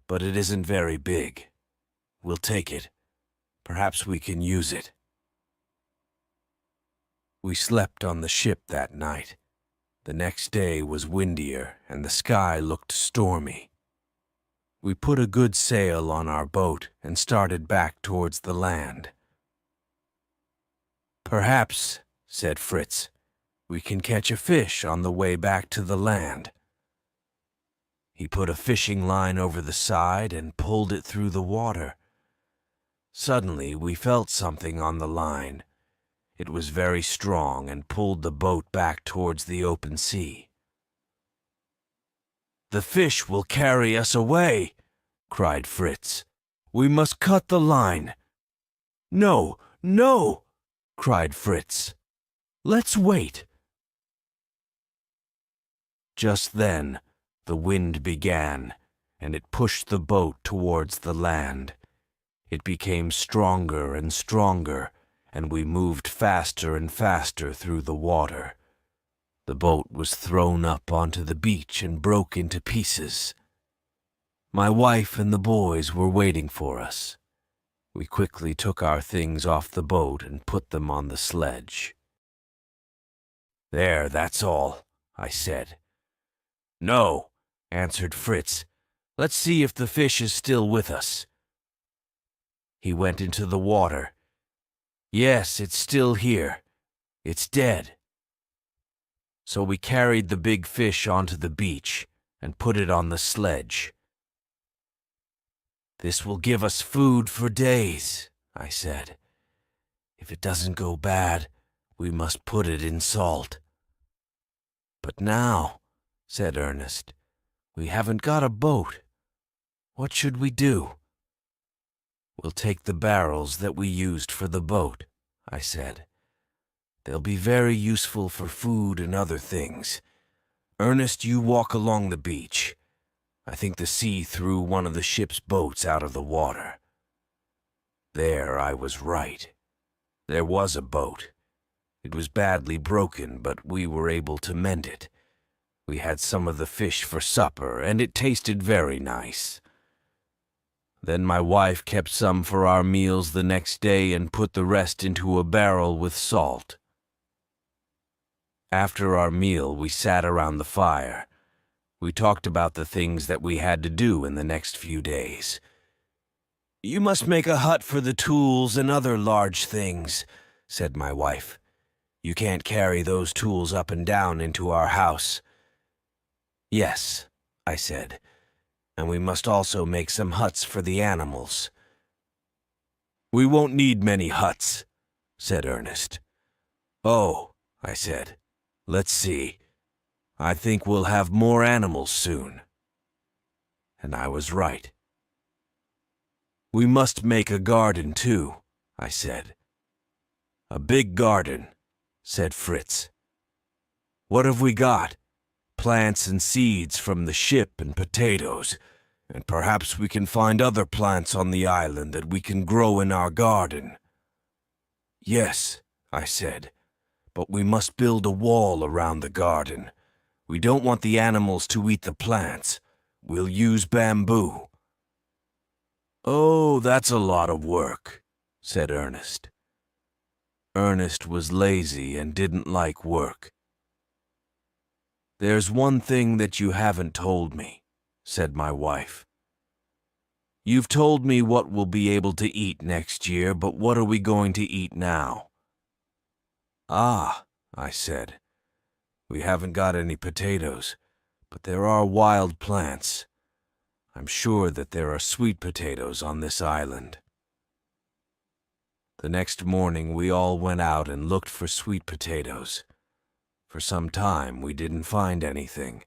but it isn't very big. We'll take it. Perhaps we can use it. We slept on the ship that night. The next day was windier and the sky looked stormy. We put a good sail on our boat and started back towards the land. Perhaps, said Fritz, we can catch a fish on the way back to the land. He put a fishing line over the side and pulled it through the water. Suddenly we felt something on the line. It was very strong and pulled the boat back towards the open sea. The fish will carry us away, cried Fritz. We must cut the line. No, no, cried Fritz. Let's wait. Just then, the wind began, and it pushed the boat towards the land. It became stronger and stronger, and we moved faster and faster through the water. The boat was thrown up onto the beach and broke into pieces. My wife and the boys were waiting for us. We quickly took our things off the boat and put them on the sledge. There, that's all, I said. No, answered Fritz. Let's see if the fish is still with us. He went into the water. Yes, it's still here. It's dead. So we carried the big fish onto the beach and put it on the sledge. This will give us food for days, I said. If it doesn't go bad, we must put it in salt. But now, said Ernest, we haven't got a boat. What should we do? We'll take the barrels that we used for the boat, I said. They'll be very useful for food and other things. Ernest, you walk along the beach. I think the sea threw one of the ship's boats out of the water. There I was right. There was a boat. It was badly broken, but we were able to mend it. We had some of the fish for supper, and it tasted very nice. Then my wife kept some for our meals the next day and put the rest into a barrel with salt. After our meal, we sat around the fire. We talked about the things that we had to do in the next few days. You must make a hut for the tools and other large things, said my wife. You can't carry those tools up and down into our house. Yes, I said. And we must also make some huts for the animals. We won't need many huts, said Ernest. Oh, I said, let's see. I think we'll have more animals soon. And I was right. We must make a garden too, I said. A big garden, said Fritz. What have we got? Plants and seeds from the ship and potatoes, and perhaps we can find other plants on the island that we can grow in our garden. Yes, I said, but we must build a wall around the garden. We don't want the animals to eat the plants. We'll use bamboo." "Oh, that's a lot of work," said Ernest. Ernest was lazy and didn't like work. "There's one thing that you haven't told me," said my wife. "You've told me what we'll be able to eat next year, but what are we going to eat now?" "Ah," I said, "we haven't got any potatoes, but there are wild plants. I'm sure that there are sweet potatoes on this island." The next morning we all went out and looked for sweet potatoes. For some time we didn't find anything.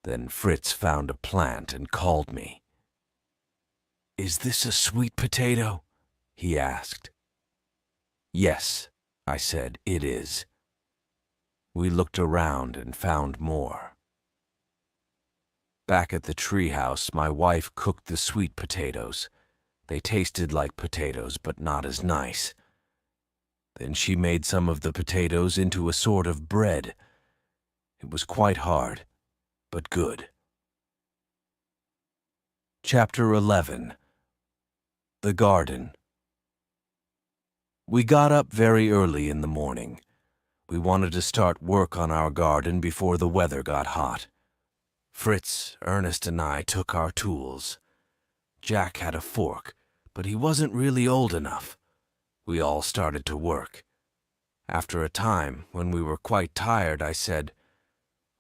Then Fritz found a plant and called me. "Is this a sweet potato?" he asked. "Yes," I said, "it is." We looked around and found more. Back at the treehouse, my wife cooked the sweet potatoes. They tasted like potatoes, but not as nice. Then she made some of the potatoes into a sort of bread. It was quite hard, but good. Chapter 11. The Garden. We got up very early in the morning. We wanted to start work on our garden before the weather got hot. Fritz, Ernest, and I took our tools. Jack had a fork, but he wasn't really old enough. We all started to work. After a time, when we were quite tired, I said,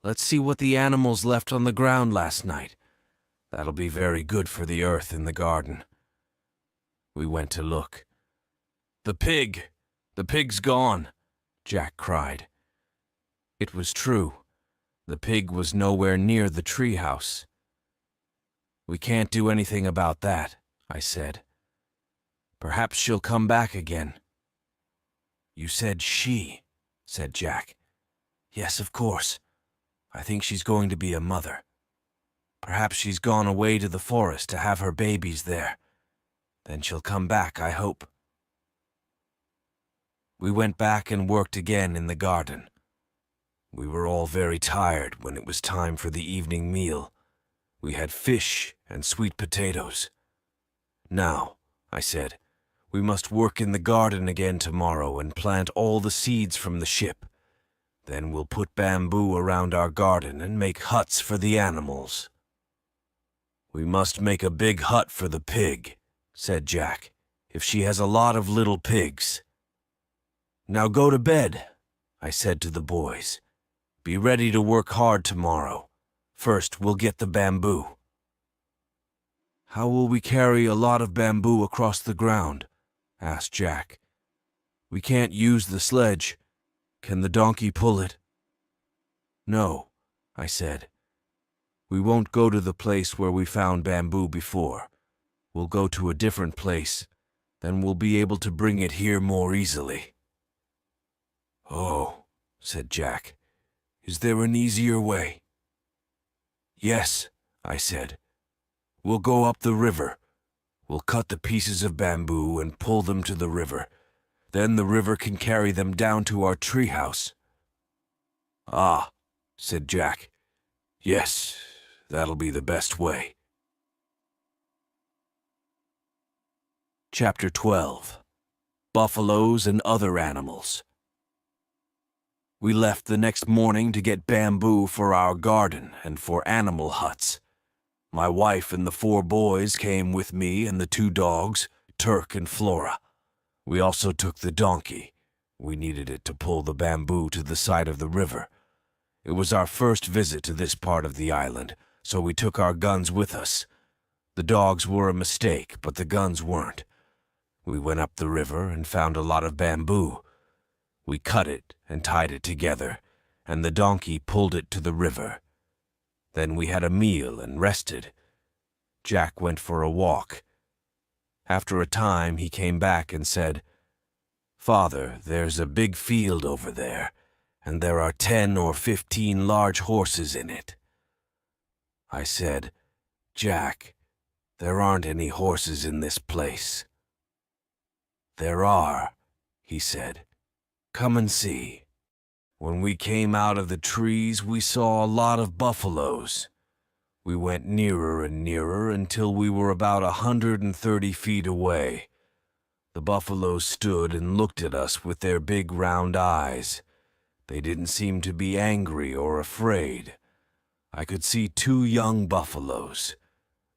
"Let's see what the animals left on the ground last night. That'll be very good for the earth in the garden." We went to look. "The pig! The pig's gone!" Jack cried. It was true. The pig was nowhere near the treehouse. "We can't do anything about that," I said. "Perhaps she'll come back again." "You said she," said Jack. "Yes, of course. I think she's going to be a mother. Perhaps she's gone away to the forest to have her babies there. Then she'll come back, I hope." We went back and worked again in the garden. We were all very tired when it was time for the evening meal. We had fish and sweet potatoes. "Now," I said, "we must work in the garden again tomorrow and plant all the seeds from the ship. Then we'll put bamboo around our garden and make huts for the animals." "We must make a big hut for the pig," said Jack, "if she has a lot of little pigs." "Now go to bed," I said to the boys. "Be ready to work hard tomorrow. First, we'll get the bamboo." "How will we carry a lot of bamboo across the ground?" asked Jack. "We can't use the sledge. Can the donkey pull it?" "No," I said. "We won't go to the place where we found bamboo before. We'll go to a different place. Then we'll be able to bring it here more easily." "Oh," said Jack. "Is there an easier way?" "Yes," I said. "We'll go up the river. We'll cut the pieces of bamboo and pull them to the river. Then the river can carry them down to our treehouse." "Ah," said Jack. "Yes, that'll be the best way." Chapter 12. Buffaloes and Other Animals. We left the next morning to get bamboo for our garden and for animal huts. My wife and the 4 boys came with me and the 2 dogs, Turk and Flora. We also took the donkey. We needed it to pull the bamboo to the side of the river. It was our first visit to this part of the island, so we took our guns with us. The dogs were a mistake, but the guns weren't. We went up the river and found a lot of bamboo. We cut it and tied it together, and the donkey pulled it to the river. Then we had a meal and rested. Jack went for a walk. After a time, he came back and said, "Father, there's a big field over there, and there are 10 or 15 large horses in it." I said, "Jack, there aren't any horses in this place." "There are," he said. "Come and see." When we came out of the trees, we saw a lot of buffaloes. We went nearer and nearer until we were about 130 feet away. The buffaloes stood and looked at us with their big round eyes. They didn't seem to be angry or afraid. I could see 2 young buffaloes.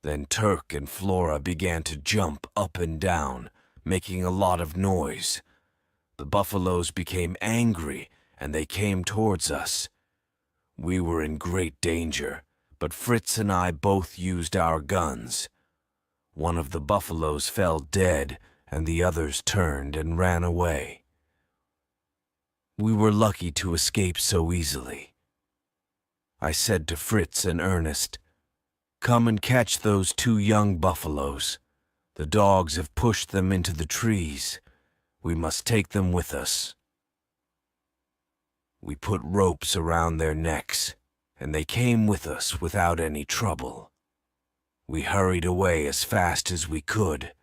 Then Turk and Flora began to jump up and down, making a lot of noise. The buffaloes became angry and they came towards us. We were in great danger, but Fritz and I both used our guns. One of the buffaloes fell dead and the others turned and ran away. We were lucky to escape so easily. I said to Fritz and Ernest, "Come and catch those 2 young buffaloes. The dogs have pushed them into the trees. We must take them with us." We put ropes around their necks, and they came with us without any trouble. We hurried away as fast as we could.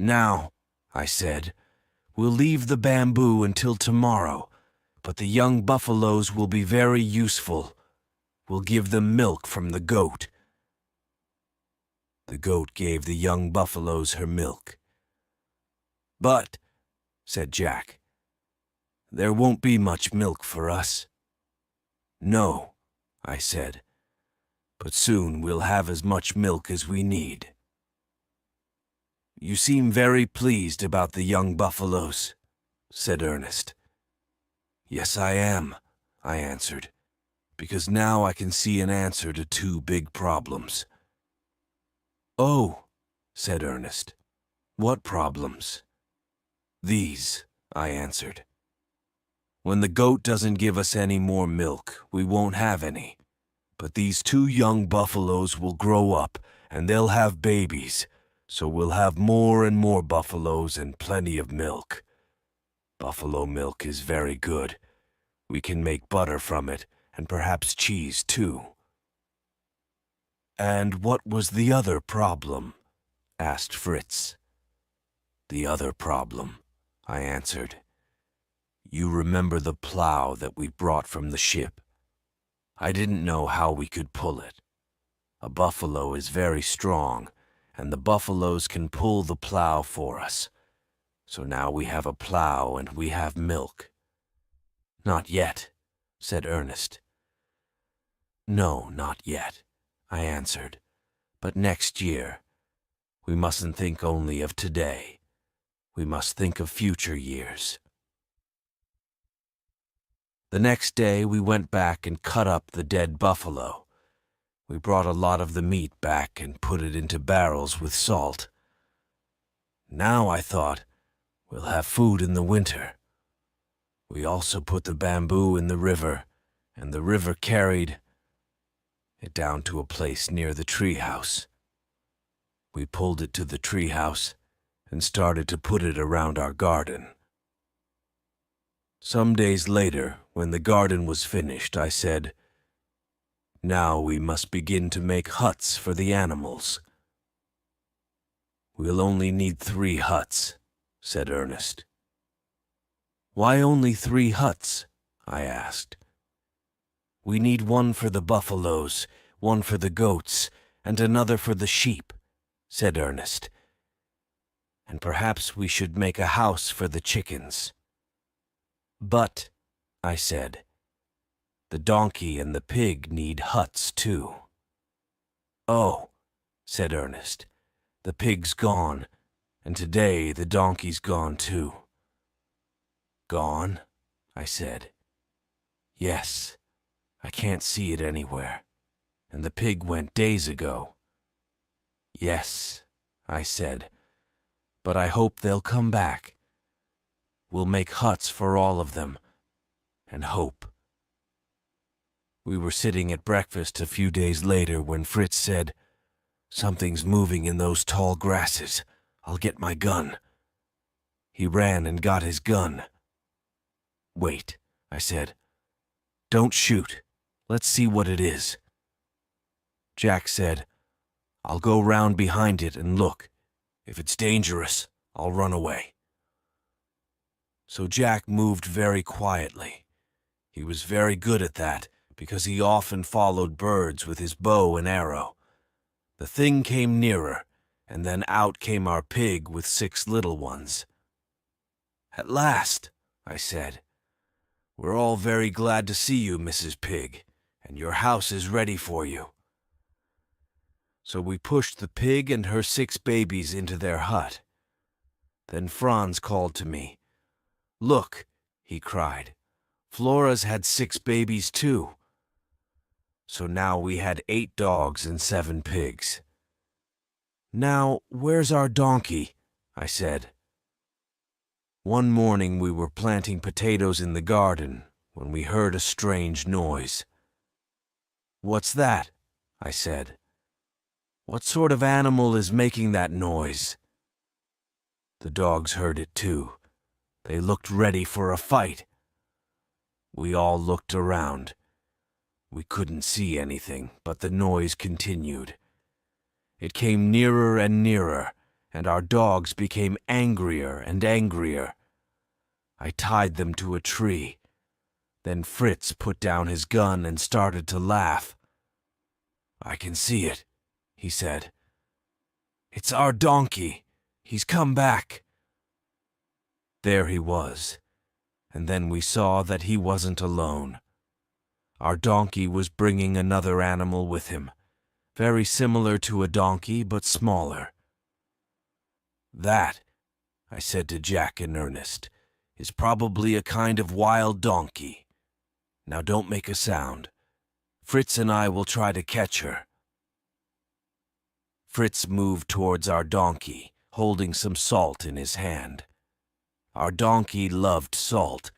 "Now," I said, "we'll leave the bamboo until tomorrow, but the young buffaloes will be very useful. We'll give them milk from the goat." The goat gave the young buffaloes her milk. "But," said Jack, "there won't be much milk for us." "No," I said, "but soon we'll have as much milk as we need." "You seem very pleased about the young buffaloes," said Ernest. "Yes, I am," I answered, "because now I can see an answer to 2 big problems." "Oh," said Ernest, "what problems?" "These," I answered. "When the goat doesn't give us any more milk, we won't have any. But these 2 young buffaloes will grow up, and they'll have babies, so we'll have more and more buffaloes and plenty of milk. Buffalo milk is very good. We can make butter from it, and perhaps cheese too." "And what was the other problem?" asked Fritz. "The other problem," I answered. "You remember the plow that we brought from the ship? I didn't know how we could pull it. A buffalo is very strong, and the buffaloes can pull the plow for us. So now we have a plow and we have milk." "Not yet," said Ernest. "No, not yet," I answered, "but next year. We mustn't think only of today. We must think of future years." The next day we went back and cut up the dead buffalo. We brought a lot of the meat back and put it into barrels with salt. Now, I thought, we'll have food in the winter. We also put the bamboo in the river, and the river carried it down to a place near the treehouse. We pulled it to the treehouse and started to put it around our garden. Some days later, when the garden was finished, I said, "Now we must begin to make huts for the animals." "We'll only need 3 huts," said Ernest. "Why only 3 huts?" I asked. "We need one for the buffaloes, one for the goats, and another for the sheep," said Ernest. "And perhaps we should make a house for the chickens." "But," I said, "the donkey and the pig need huts too." "Oh," said Ernest, "the pig's gone, and today the donkey's gone too." "Gone?" I said. "Yes, I can't see it anywhere, and the pig went days ago." "Yes," I said, "but I hope they'll come back. We'll make huts for all of them, and hope." We were sitting at breakfast a few days later when Fritz said, "Something's moving in those tall grasses. I'll get my gun." He ran and got his gun. "Wait," I said. "Don't shoot. Let's see what it is." Jack said, "I'll go round behind it and look. If it's dangerous, I'll run away." So Jack moved very quietly. He was very good at that because he often followed birds with his bow and arrow. The thing came nearer, and then out came our pig with 6 little ones. "At last," I said. "We're all very glad to see you, Mrs. Pig, and your house is ready for you." So we pushed the pig and her 6 babies into their hut. Then Franz called to me. "Look," he cried, "Flora's had 6 babies too." So now we had 8 dogs and 7 pigs. "Now, where's our donkey?" I said. One morning we were planting potatoes in the garden when we heard a strange noise. "What's that?" I said. "What sort of animal is making that noise?" The dogs heard it too. They looked ready for a fight. We all looked around. We couldn't see anything, but the noise continued. It came nearer and nearer, and our dogs became angrier and angrier. I tied them to a tree. Then Fritz put down his gun and started to laugh. "I can see it," he said. "It's our donkey. He's come back." There he was, and then we saw that he wasn't alone. Our donkey was bringing another animal with him, very similar to a donkey but smaller. "That," I said to Jack and Ernest, "is probably a kind of wild donkey. Now don't make a sound. Fritz and I will try to catch her." Fritz moved towards our donkey, holding some salt in his hand. Our donkey loved salt.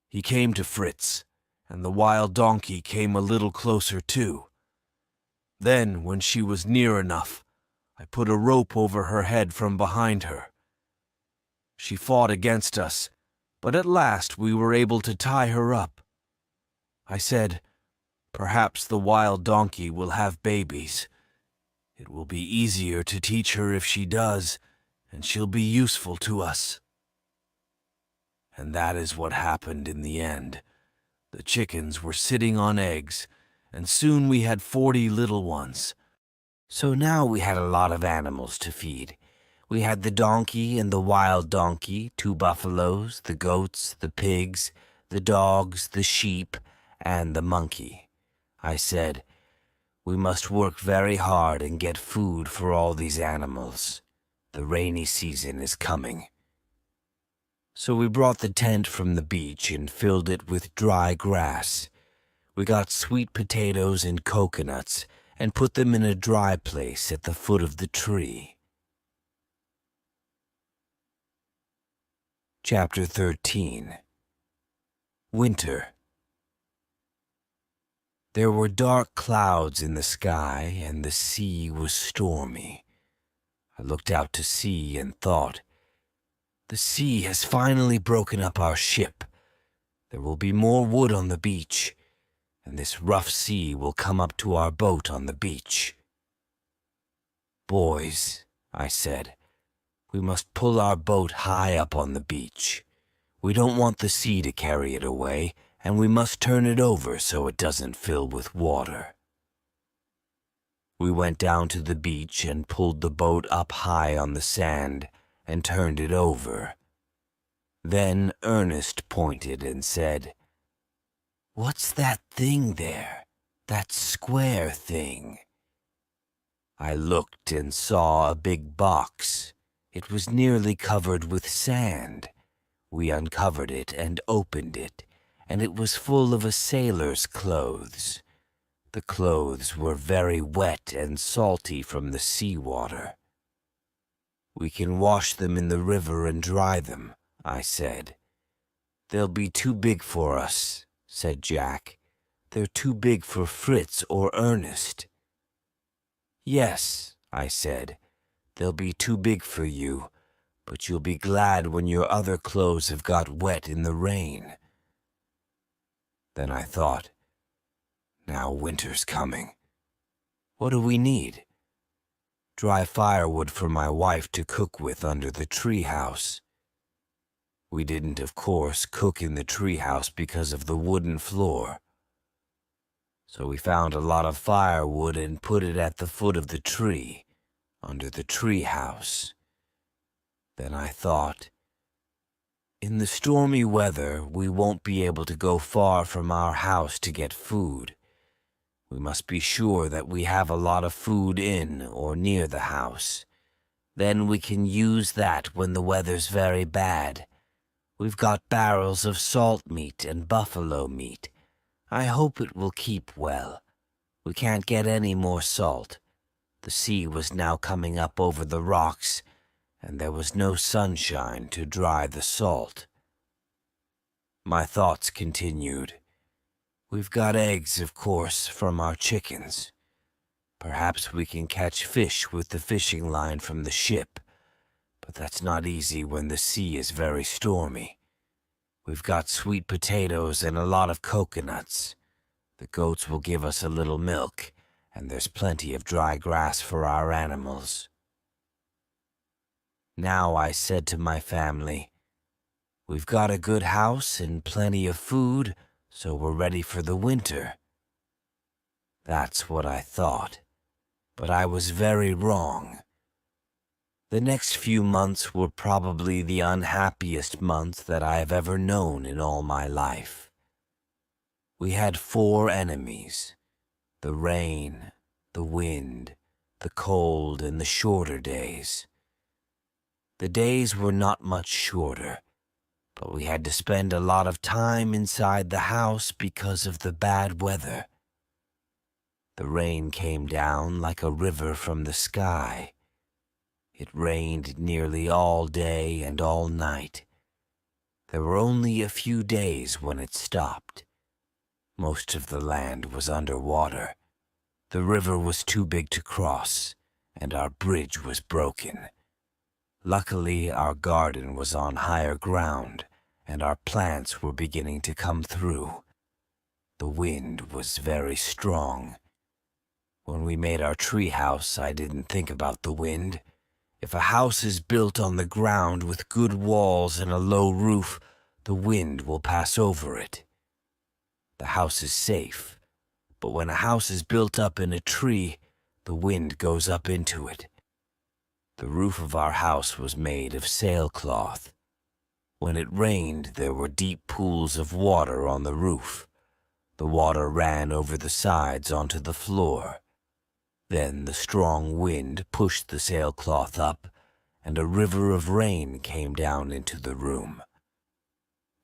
He came to Fritz, and the wild donkey came a little closer too. Then, when she was near enough, I put a rope over her head from behind her. She fought against us, but at last we were able to tie her up. I said, "Perhaps the wild donkey will have babies. It will be easier to teach her if she does, and she'll be useful to us." And that is what happened in the end. The chickens were sitting on eggs, and soon we had 40 little ones. So now we had a lot of animals to feed. We had the donkey and the wild donkey, 2 buffaloes, the goats, the pigs, the dogs, the sheep, and the monkey. I said, "We must work very hard and get food for all these animals. The rainy season is coming." So we brought the tent from the beach and filled it with dry grass. We got sweet potatoes and coconuts and put them in a dry place at the foot of the tree. Chapter 13. Winter. There were dark clouds in the sky, and the sea was stormy. I looked out to sea and thought, "The sea has finally broken up our ship. There will be more wood on the beach, and this rough sea will come up to our boat on the beach." "Boys," I said, "we must pull our boat high up on the beach. We don't want the sea to carry it away, and we must turn it over so it doesn't fill with water." We went down to the beach and pulled the boat up high on the sand and turned it over. Then Ernest pointed and said, "What's that thing there? That square thing?" I looked and saw a big box. It was nearly covered with sand. We uncovered it and opened it, and it was full of a sailor's clothes. The clothes were very wet and salty from the seawater. "We can wash them in the river and dry them," I said. "They'll be too big for us," said Jack. "They're too big for Fritz or Ernest." "Yes," I said, "they'll be too big for you, but you'll be glad when your other clothes have got wet in the rain." Then I thought, now winter's coming. What do we need? Dry firewood for my wife to cook with under the treehouse. We didn't, of course, cook in the treehouse because of the wooden floor. So we found a lot of firewood and put it at the foot of the tree, under the tree house. Then I thought, in the stormy weather, we won't be able to go far from our house to get food. We must be sure that we have a lot of food in or near the house. Then we can use that when the weather's very bad. We've got barrels of salt meat and buffalo meat. I hope it will keep well. We can't get any more salt. The sea was now coming up over the rocks, and there was no sunshine to dry the salt. My thoughts continued. We've got eggs, of course, from our chickens. Perhaps we can catch fish with the fishing line from the ship, but that's not easy when the sea is very stormy. We've got sweet potatoes and a lot of coconuts. The goats will give us a little milk, and there's plenty of dry grass for our animals. Now I said to my family, we've got a good house and plenty of food, so we're ready for the winter. That's what I thought, but I was very wrong. The next few months were probably the unhappiest months that I have ever known in all my life. We had 4 enemies: the rain, the wind, the cold, and the shorter days. The days were not much shorter, but we had to spend a lot of time inside the house because of the bad weather. The rain came down like a river from the sky. It rained nearly all day and all night. There were only a few days when it stopped. Most of the land was under water. The river was too big to cross, and our bridge was broken. Luckily, our garden was on higher ground, and our plants were beginning to come through. The wind was very strong. When we made our tree house, I didn't think about the wind. If a house is built on the ground with good walls and a low roof, the wind will pass over it. The house is safe, but when a house is built up in a tree, the wind goes up into it. The roof of our house was made of sailcloth. When it rained, there were deep pools of water on the roof. The water ran over the sides onto the floor. Then the strong wind pushed the sailcloth up, and a river of rain came down into the room.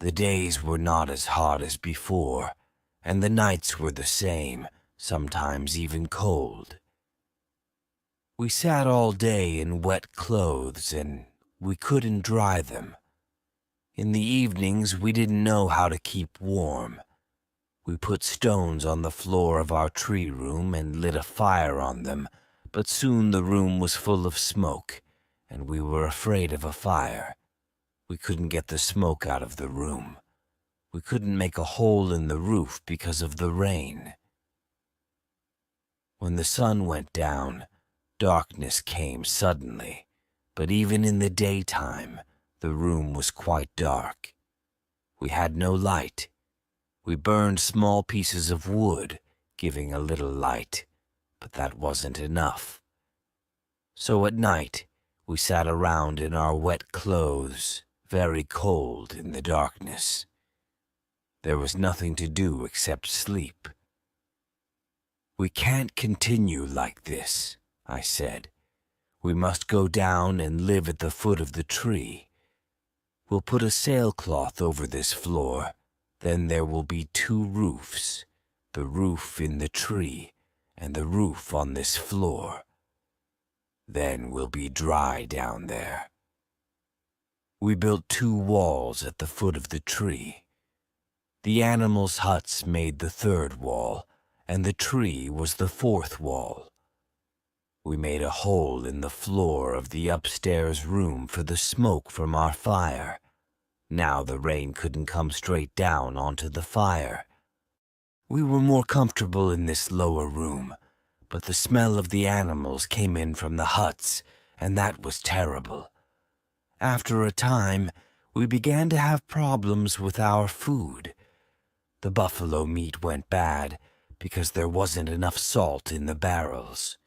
The days were not as hot as before, and the nights were the same, sometimes even cold. We sat all day in wet clothes, and we couldn't dry them. In the evenings, we didn't know how to keep warm. We put stones on the floor of our tree room and lit a fire on them, but soon the room was full of smoke, and we were afraid of a fire. We couldn't get the smoke out of the room. We couldn't make a hole in the roof because of the rain. When the sun went down, darkness came suddenly, but even in the daytime, the room was quite dark. We had no light. We burned small pieces of wood, giving a little light, but that wasn't enough. So at night, we sat around in our wet clothes, very cold in the darkness. There was nothing to do except sleep. We can't continue like this, I said. We must go down and live at the foot of the tree. We'll put a sailcloth over this floor. Then there will be 2 roofs, the roof in the tree and the roof on this floor. Then we'll be dry down there. We built 2 walls at the foot of the tree. The animals' huts made the 3rd wall, and the tree was the 4th wall. We made a hole in the floor of the upstairs room for the smoke from our fire. Now the rain couldn't come straight down onto the fire. We were more comfortable in this lower room, but the smell of the animals came in from the huts, and that was terrible. After a time, we began to have problems with our food. The buffalo meat went bad, because there wasn't enough salt in the barrels.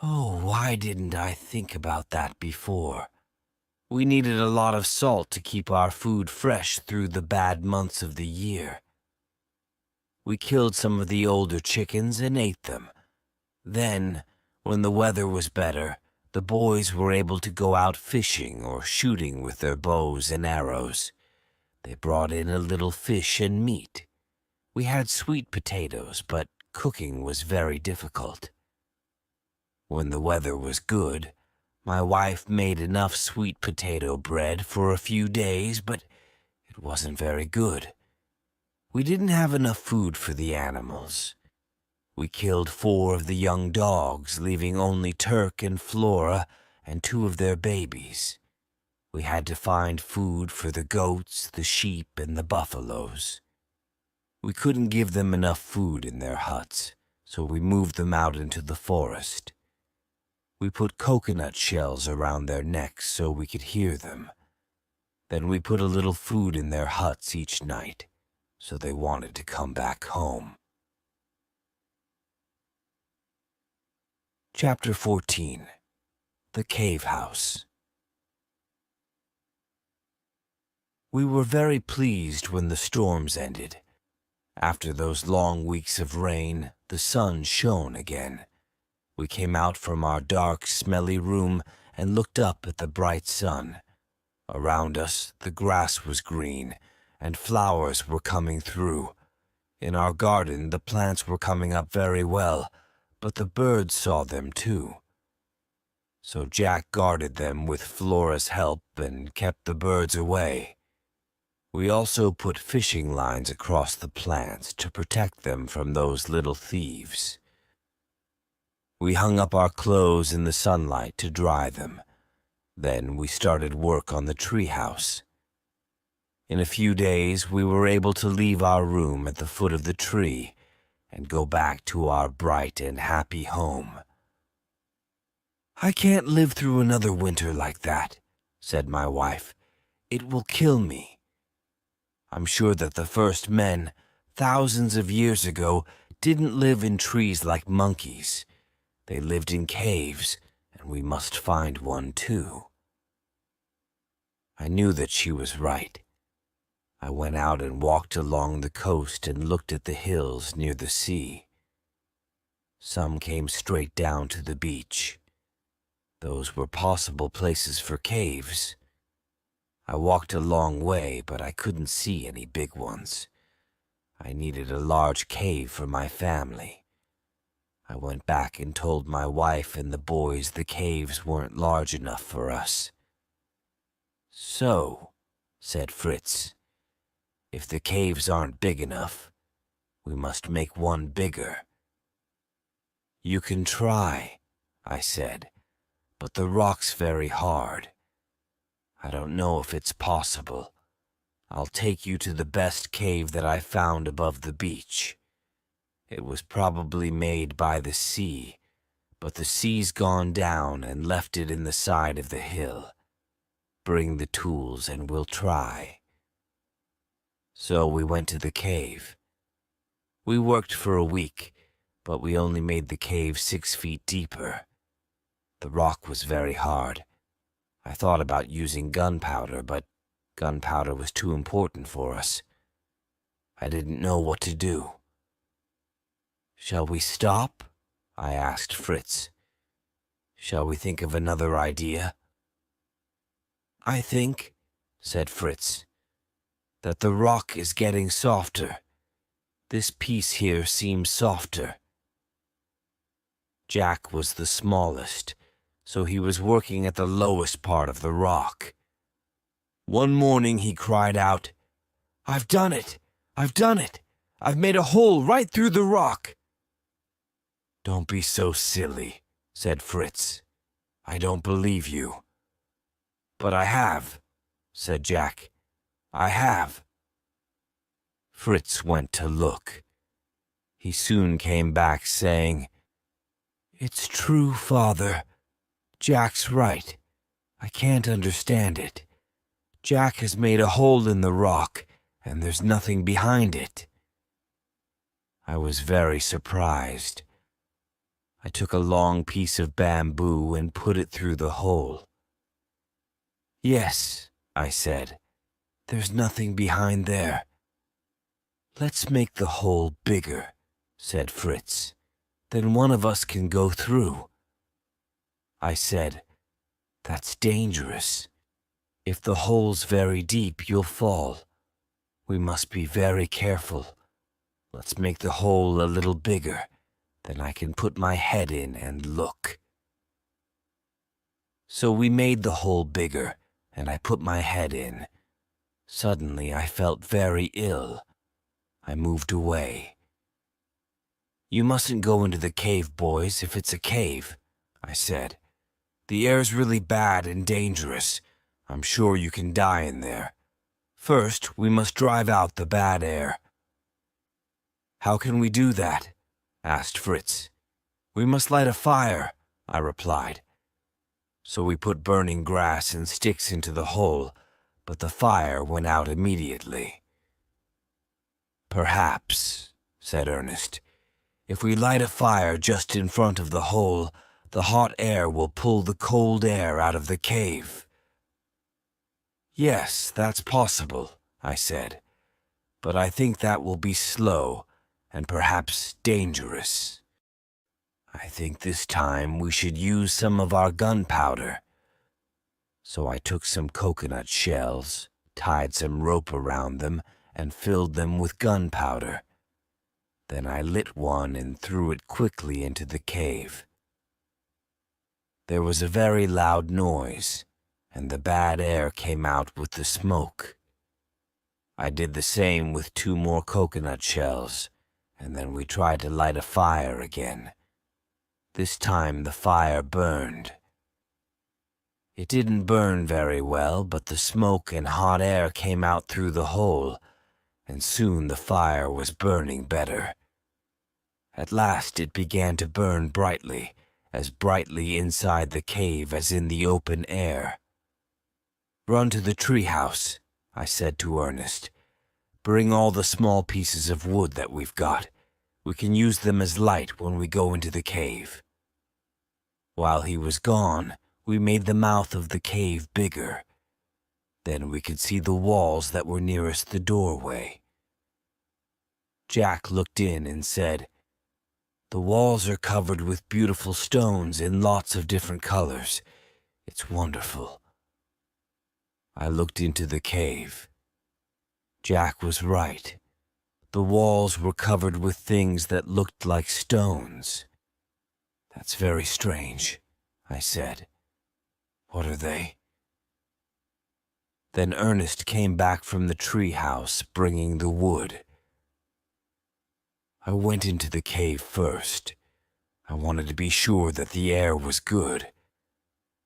Oh, why didn't I think about that before? We needed a lot of salt to keep our food fresh through the bad months of the year. We killed some of the older chickens and ate them. Then, when the weather was better, the boys were able to go out fishing or shooting with their bows and arrows. They brought in a little fish and meat. We had sweet potatoes, but cooking was very difficult. When the weather was good, my wife made enough sweet potato bread for a few days, but it wasn't very good. We didn't have enough food for the animals. We killed 4 of the young dogs, leaving only Turk and Flora and 2 of their babies. We had to find food for the goats, the sheep, and the buffaloes. We couldn't give them enough food in their huts, so we moved them out into the forest. We put coconut shells around their necks so we could hear them. Then we put a little food in their huts each night, so they wanted to come back home. Chapter 14. The Cave House. We were very pleased when the storms ended. After those long weeks of rain, the sun shone again. We came out from our dark, smelly room and looked up at the bright sun. Around us, the grass was green, and flowers were coming through. In our garden, the plants were coming up very well, but the birds saw them too. So Jack guarded them with Flora's help and kept the birds away. We also put fishing lines across the plants to protect them from those little thieves. We hung up our clothes in the sunlight to dry them. Then we started work on the treehouse. In a few days, we were able to leave our room at the foot of the tree and go back to our bright and happy home. "I can't live through another winter like that," said my wife. "It will kill me. I'm sure that the first men, thousands of years ago, didn't live in trees like monkeys. They lived in caves, and we must find one too." I knew that she was right. I went out and walked along the coast and looked at the hills near the sea. Some came straight down to the beach. Those were possible places for caves. I walked a long way, but I couldn't see any big ones. I needed a large cave for my family. I went back and told my wife and the boys the caves weren't large enough for us. "So," said Fritz, "if the caves aren't big enough, we must make one bigger." "You can try," I said, "but the rock's very hard. I don't know if it's possible. I'll take you to the best cave that I found above the beach. It was probably made by the sea, but the sea's gone down and left it in the side of the hill. Bring the tools and we'll try." So we went to the cave. We worked for a week, but we only made the cave 6 feet deeper. The rock was very hard. I thought about using gunpowder, but gunpowder was too important for us. I didn't know what to do. "Shall we stop?" I asked Fritz. "Shall we think of another idea?" "I think," said Fritz, "that the rock is getting softer. This piece here seems softer." Jack was the smallest, so he was working at the lowest part of the rock. One morning he cried out, "I've done it! I've done it! I've made a hole right through the rock!" "Don't be so silly," said Fritz. "I don't believe you." "But I have," said Jack. "I have." Fritz went to look. He soon came back saying, "It's true, Father. Jack's right. I can't understand it. Jack has made a hole in the rock, and there's nothing behind it." I was very surprised. I took a long piece of bamboo and put it through the hole. "Yes," I said, "there's nothing behind there." "Let's make the hole bigger," said Fritz. "Then one of us can go through." I said, "That's dangerous. If the hole's very deep, you'll fall. We must be very careful. Let's make the hole a little bigger. Then I can put my head in and look." So we made the hole bigger, and I put my head in. Suddenly I felt very ill. I moved away. "You mustn't go into the cave, boys, if it's a cave," I said. "The air's really bad and dangerous. I'm sure you can die in there. First, we must drive out the bad air." "How can we do that?" asked Fritz. "We must light a fire," I replied. So we put burning grass and sticks into the hole, but the fire went out immediately. "Perhaps," said Ernest, "if we light a fire just in front of the hole, the hot air will pull the cold air out of the cave." "Yes, that's possible," I said, "but I think that will be slow and perhaps dangerous. I think this time we should use some of our gunpowder." So I took some coconut shells, tied some rope around them, and filled them with gunpowder. Then I lit one and threw it quickly into the cave. There was a very loud noise, and the bad air came out with the smoke. I did the same with 2 more coconut shells, and then we tried to light a fire again. This time the fire burned. It didn't burn very well, but the smoke and hot air came out through the hole, and soon the fire was burning better. At last it began to burn brightly, as brightly inside the cave as in the open air. "Run to the treehouse," I said to Ernest. "Bring all the small pieces of wood that we've got. We can use them as light when we go into the cave." While he was gone, we made the mouth of the cave bigger. Then we could see the walls that were nearest the doorway. Jack looked in and said, "The walls are covered with beautiful stones in lots of different colors. It's wonderful." I looked into the cave. Jack was right. The walls were covered with things that looked like stones. "That's very strange," I said. "What are they?" Then Ernest came back from the treehouse bringing the wood. I went into the cave first. I wanted to be sure that the air was good.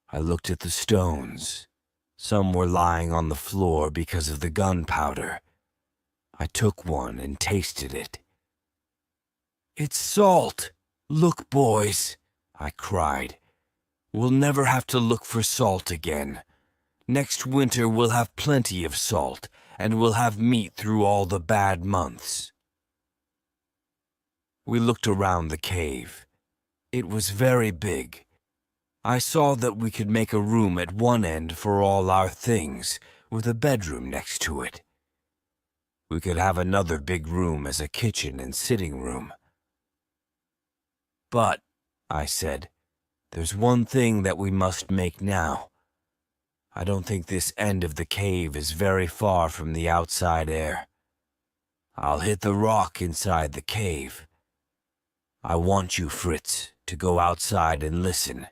I looked at the stones. Some were lying on the floor because of the gunpowder. I took one and tasted it. "It's salt! Look, boys!" I cried. "We'll never have to look for salt again. Next winter we'll have plenty of salt, and we'll have meat through all the bad months." We looked around the cave. It was very big. I saw that we could make a room at one end for all our things, with a bedroom next to it. We could have another big room as a kitchen and sitting room. "But," I said, "there's one thing that we must make now. I don't think this end of the cave is very far from the outside air. I'll hit the rock inside the cave. I want you, Fritz, to go outside and listen.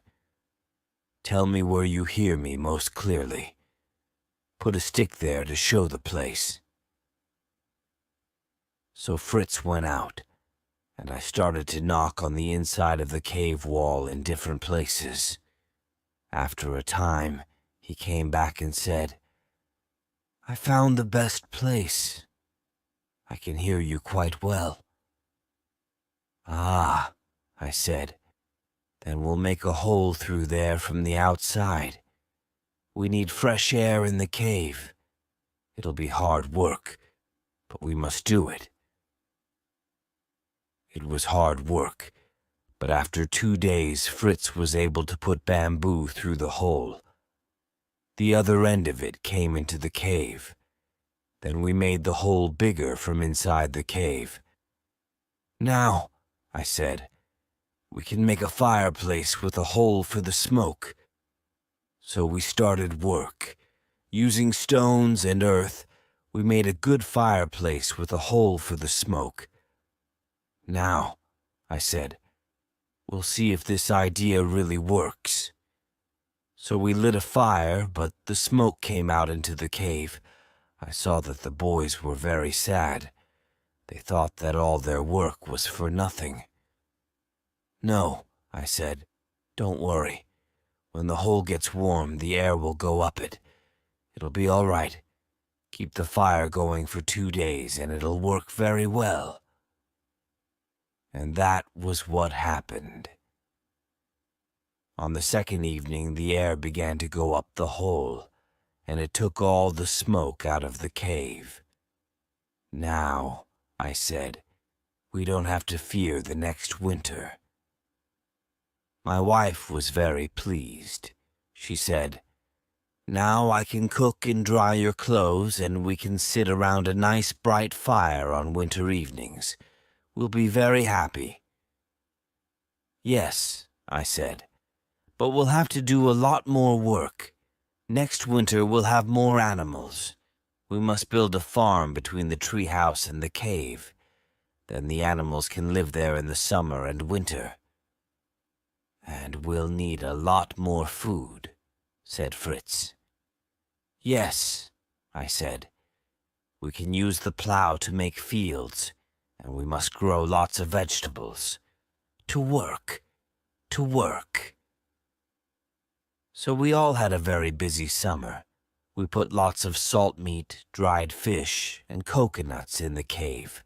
Tell me where you hear me most clearly. Put a stick there to show the place." So Fritz went out, and I started to knock on the inside of the cave wall in different places. After a time, he came back and said, "I found the best place. I can hear you quite well." "Ah," I said, "then we'll make a hole through there from the outside. We need fresh air in the cave. It'll be hard work, but we must do it." It was hard work, but after 2 days Fritz was able to put bamboo through the hole. The other end of it came into the cave. Then we made the hole bigger from inside the cave. "Now," I said, "we can make a fireplace with a hole for the smoke." So we started work. Using stones and earth, we made a good fireplace with a hole for the smoke. "Now," I said, "we'll see if this idea really works." So we lit a fire, but the smoke came out into the cave. I saw that the boys were very sad. They thought that all their work was for nothing. "No," I said, "don't worry. When the hole gets warm, the air will go up it. It'll be all right. Keep the fire going for 2 days and it'll work very well." And that was what happened. On the second evening, the air began to go up the hole, and it took all the smoke out of the cave. "Now," I said, "we don't have to fear the next winter." My wife was very pleased. She said, "Now I can cook and dry your clothes, and we can sit around a nice bright fire on winter evenings. We'll be very happy." "Yes," I said, "but we'll have to do a lot more work. Next winter we'll have more animals. We must build a farm between the treehouse and the cave. Then the animals can live there in the summer and winter." "And we'll need a lot more food," said Fritz. "Yes," I said, "we can use the plow to make fields, and we must grow lots of vegetables. To work, to work." So we all had a very busy summer. We put lots of salt meat, dried fish, and coconuts in the cave.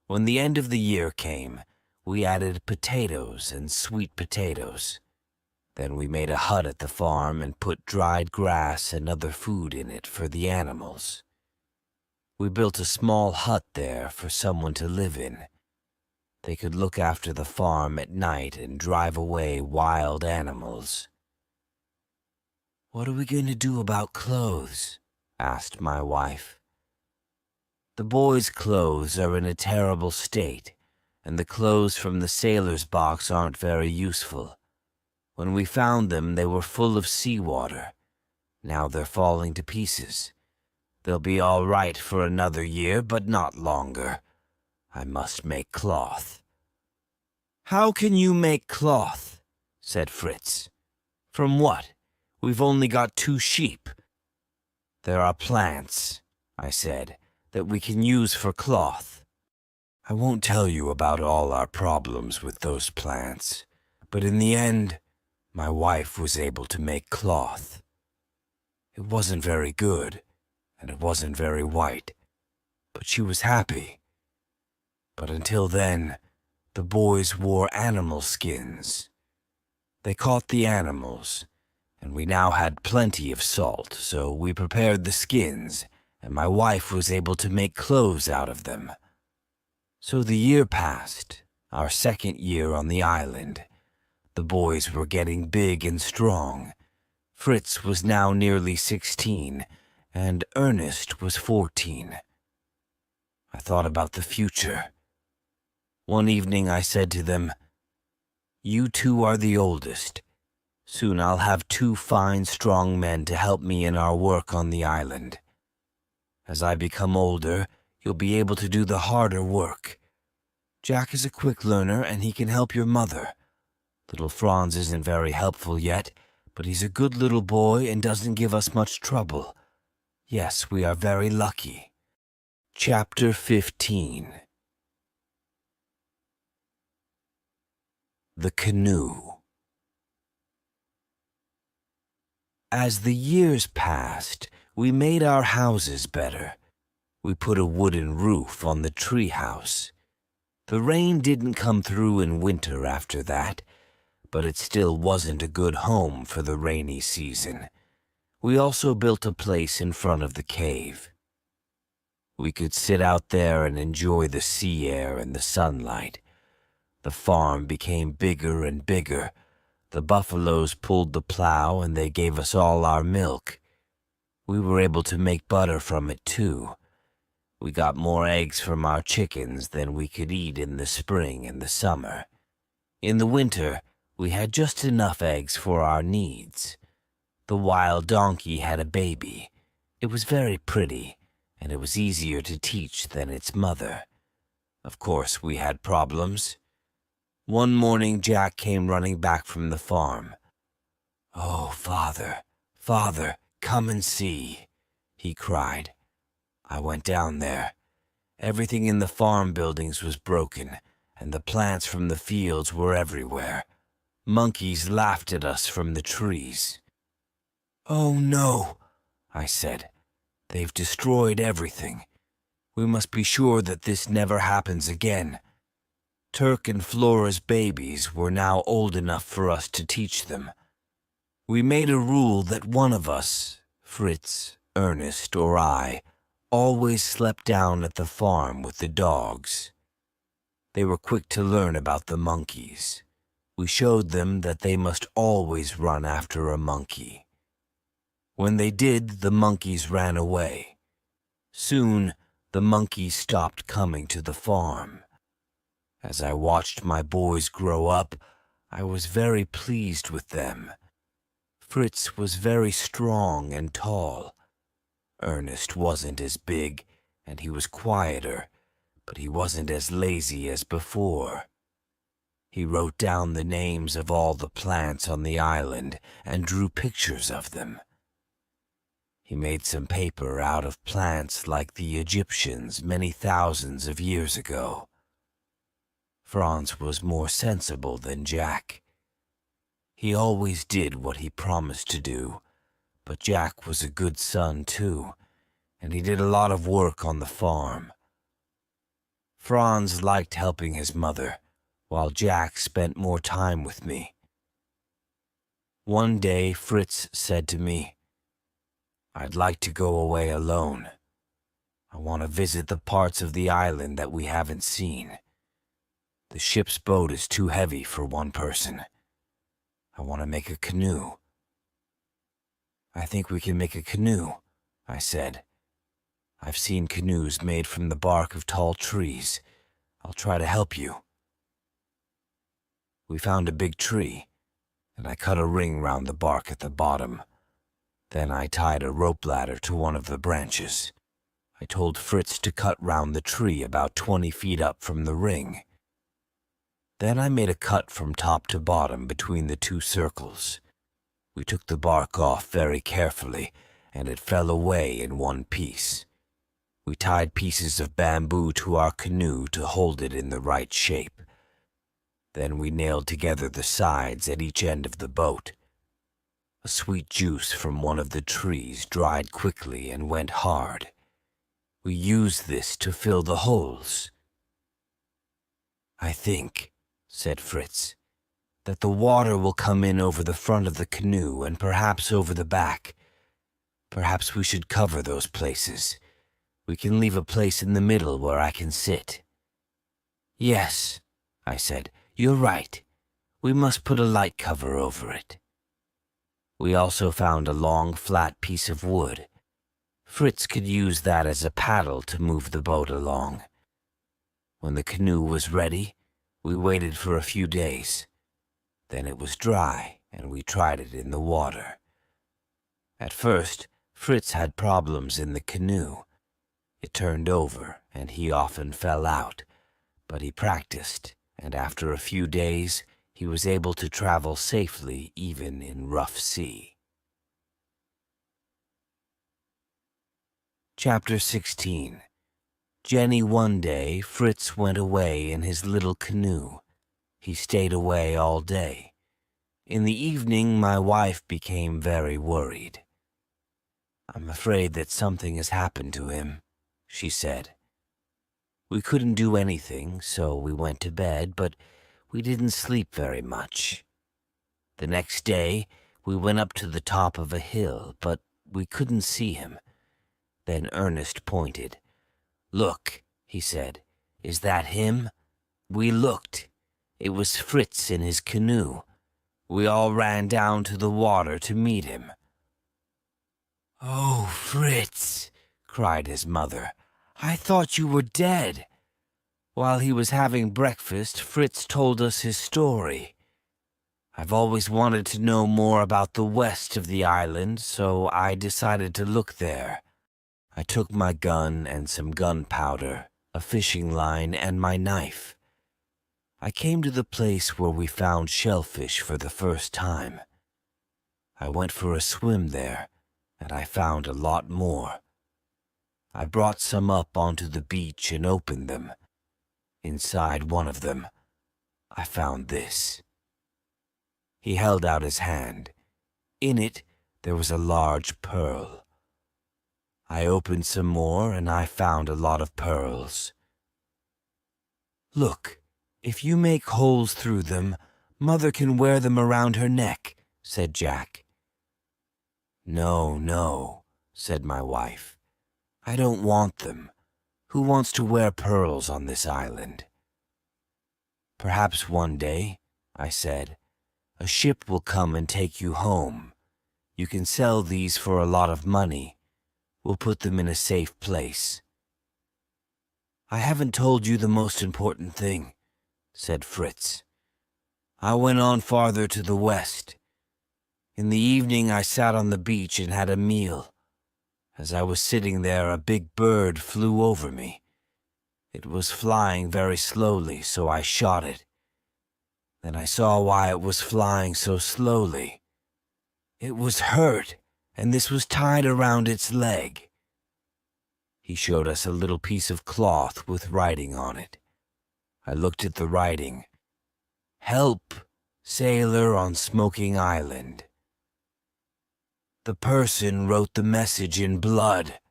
When the end of the year came, we added potatoes and sweet potatoes. Then we made a hut at the farm and put dried grass and other food in it for the animals. We built a small hut there for someone to live in. They could look after the farm at night and drive away wild animals. "What are we going to do about clothes?" asked my wife. "The boys' clothes are in a terrible state, and the clothes from the sailor's box aren't very useful. When we found them, they were full of seawater. Now they're falling to pieces. They'll be all right for another year, but not longer. I must make cloth." "How can you make cloth?" said Fritz. "From what? We've only got 2 sheep." "There are plants," I said, "that we can use for cloth. I won't tell you about all our problems with those plants, but in the end, my wife was able to make cloth. It wasn't very good, and it wasn't very white, but she was happy. But until then, the boys wore animal skins. They caught the animals, and we now had plenty of salt, so we prepared the skins, and my wife was able to make clothes out of them. So the year passed, our second year on the island. The boys were getting big and strong. Fritz was now nearly 16, and Ernest was 14. I thought about the future. One evening I said to them, "You 2 are the oldest. Soon I'll have 2 fine, strong men to help me in our work on the island. As I become older, you'll be able to do the harder work. Jack is a quick learner, and he can help your mother. Little Franz isn't very helpful yet, but he's a good little boy and doesn't give us much trouble. Yes, we are very lucky." Chapter 15. The Canoe. As the years passed, we made our houses better. We put a wooden roof on the treehouse. The rain didn't come through in winter after that, but it still wasn't a good home for the rainy season. We also built a place in front of the cave. We could sit out there and enjoy the sea air and the sunlight. The farm became bigger and bigger. The buffaloes pulled the plow and they gave us all our milk. We were able to make butter from it too. We got more eggs from our chickens than we could eat in the spring and the summer. In the winter, we had just enough eggs for our needs. The wild donkey had a baby. It was very pretty, and it was easier to teach than its mother. Of course, we had problems. One morning, Jack came running back from the farm. "Oh, Father, Father, come and see," he cried. I went down there. Everything in the farm buildings was broken, and the plants from the fields were everywhere. Monkeys laughed at us from the trees. "Oh no," I said. "They've destroyed everything. We must be sure that this never happens again." Turk and Flora's babies were now old enough for us to teach them. We made a rule that one of us, Fritz, Ernest, or I, always slept down at the farm with the dogs. They were quick to learn about the monkeys. We showed them that they must always run after a monkey. When they did, the monkeys ran away. Soon, the monkeys stopped coming to the farm. As I watched my boys grow up, I was very pleased with them. Fritz was very strong and tall. Ernest wasn't as big, and he was quieter, but he wasn't as lazy as before. He wrote down the names of all the plants on the island and drew pictures of them. He made some paper out of plants like the Egyptians many thousands of years ago. Franz was more sensible than Jack. He always did what he promised to do, but Jack was a good son too, and he did a lot of work on the farm. Franz liked helping his mother, while Jack spent more time with me. One day, Fritz said to me, "I'd like to go away alone. I want to visit the parts of the island that we haven't seen. The ship's boat is too heavy for one person. I want to make a canoe." "I think we can make a canoe," I said. "I've seen canoes made from the bark of tall trees. I'll try to help you." We found a big tree, and I cut a ring round the bark at the bottom. Then I tied a rope ladder to one of the branches. I told Fritz to cut round the tree about 20 feet up from the ring. Then I made a cut from top to bottom between the two circles. We took the bark off very carefully, and it fell away in one piece. We tied pieces of bamboo to our canoe to hold it in the right shape. Then we nailed together the sides at each end of the boat. A sweet juice from one of the trees dried quickly and went hard. We used this to fill the holes. "I think," said Fritz, "that the water will come in over the front of the canoe and perhaps over the back. Perhaps we should cover those places. We can leave a place in the middle where I can sit." "Yes," I said, "you're right. We must put a light cover over it." We also found a long, flat piece of wood. Fritz could use that as a paddle to move the boat along. When the canoe was ready, we waited for a few days. Then it was dry, and we tried it in the water. At first, Fritz had problems in the canoe. It turned over, and he often fell out, but he practiced, and after a few days, he was able to travel safely even in rough sea. Chapter 16. Jenny one day, Fritz went away in his little canoe. He stayed away all day. In the evening, my wife became very worried. "I'm afraid that something has happened to him," she said. We couldn't do anything, so we went to bed, but we didn't sleep very much. The next day, we went up to the top of a hill, but we couldn't see him. Then Ernest pointed. "Look," he said, "is that him?" We looked. It was Fritz in his canoe. We all ran down to the water to meet him. "Oh, Fritz," cried his mother, "I thought you were dead." While he was having breakfast, Fritz told us his story. I've always wanted to know more about the west of the island, so I decided to look there. I took my gun and some gunpowder, a fishing line, and my knife. I came to the place where we found shellfish for the first time. I went for a swim there, and I found a lot more. I brought some up onto the beach and opened them. Inside one of them, I found this. He held out his hand. In it, there was a large pearl. I opened some more, and I found a lot of pearls. "Look, if you make holes through them, Mother can wear them around her neck," said Jack. "No, no," said my wife. "I don't want them. Who wants to wear pearls on this island?" "Perhaps one day," I said, "a ship will come and take you home. You can sell these for a lot of money. We'll put them in a safe place." "I haven't told you the most important thing," said Fritz. "I went on farther to the west. In the evening I sat on the beach and had a meal. As I was sitting there, a big bird flew over me. It was flying very slowly, so I shot it. Then I saw why it was flying so slowly. It was hurt, and this was tied around its leg." He showed us a little piece of cloth with writing on it. I looked at the writing. "Help, sailor on Smoking Island." "The person wrote the message in blood,"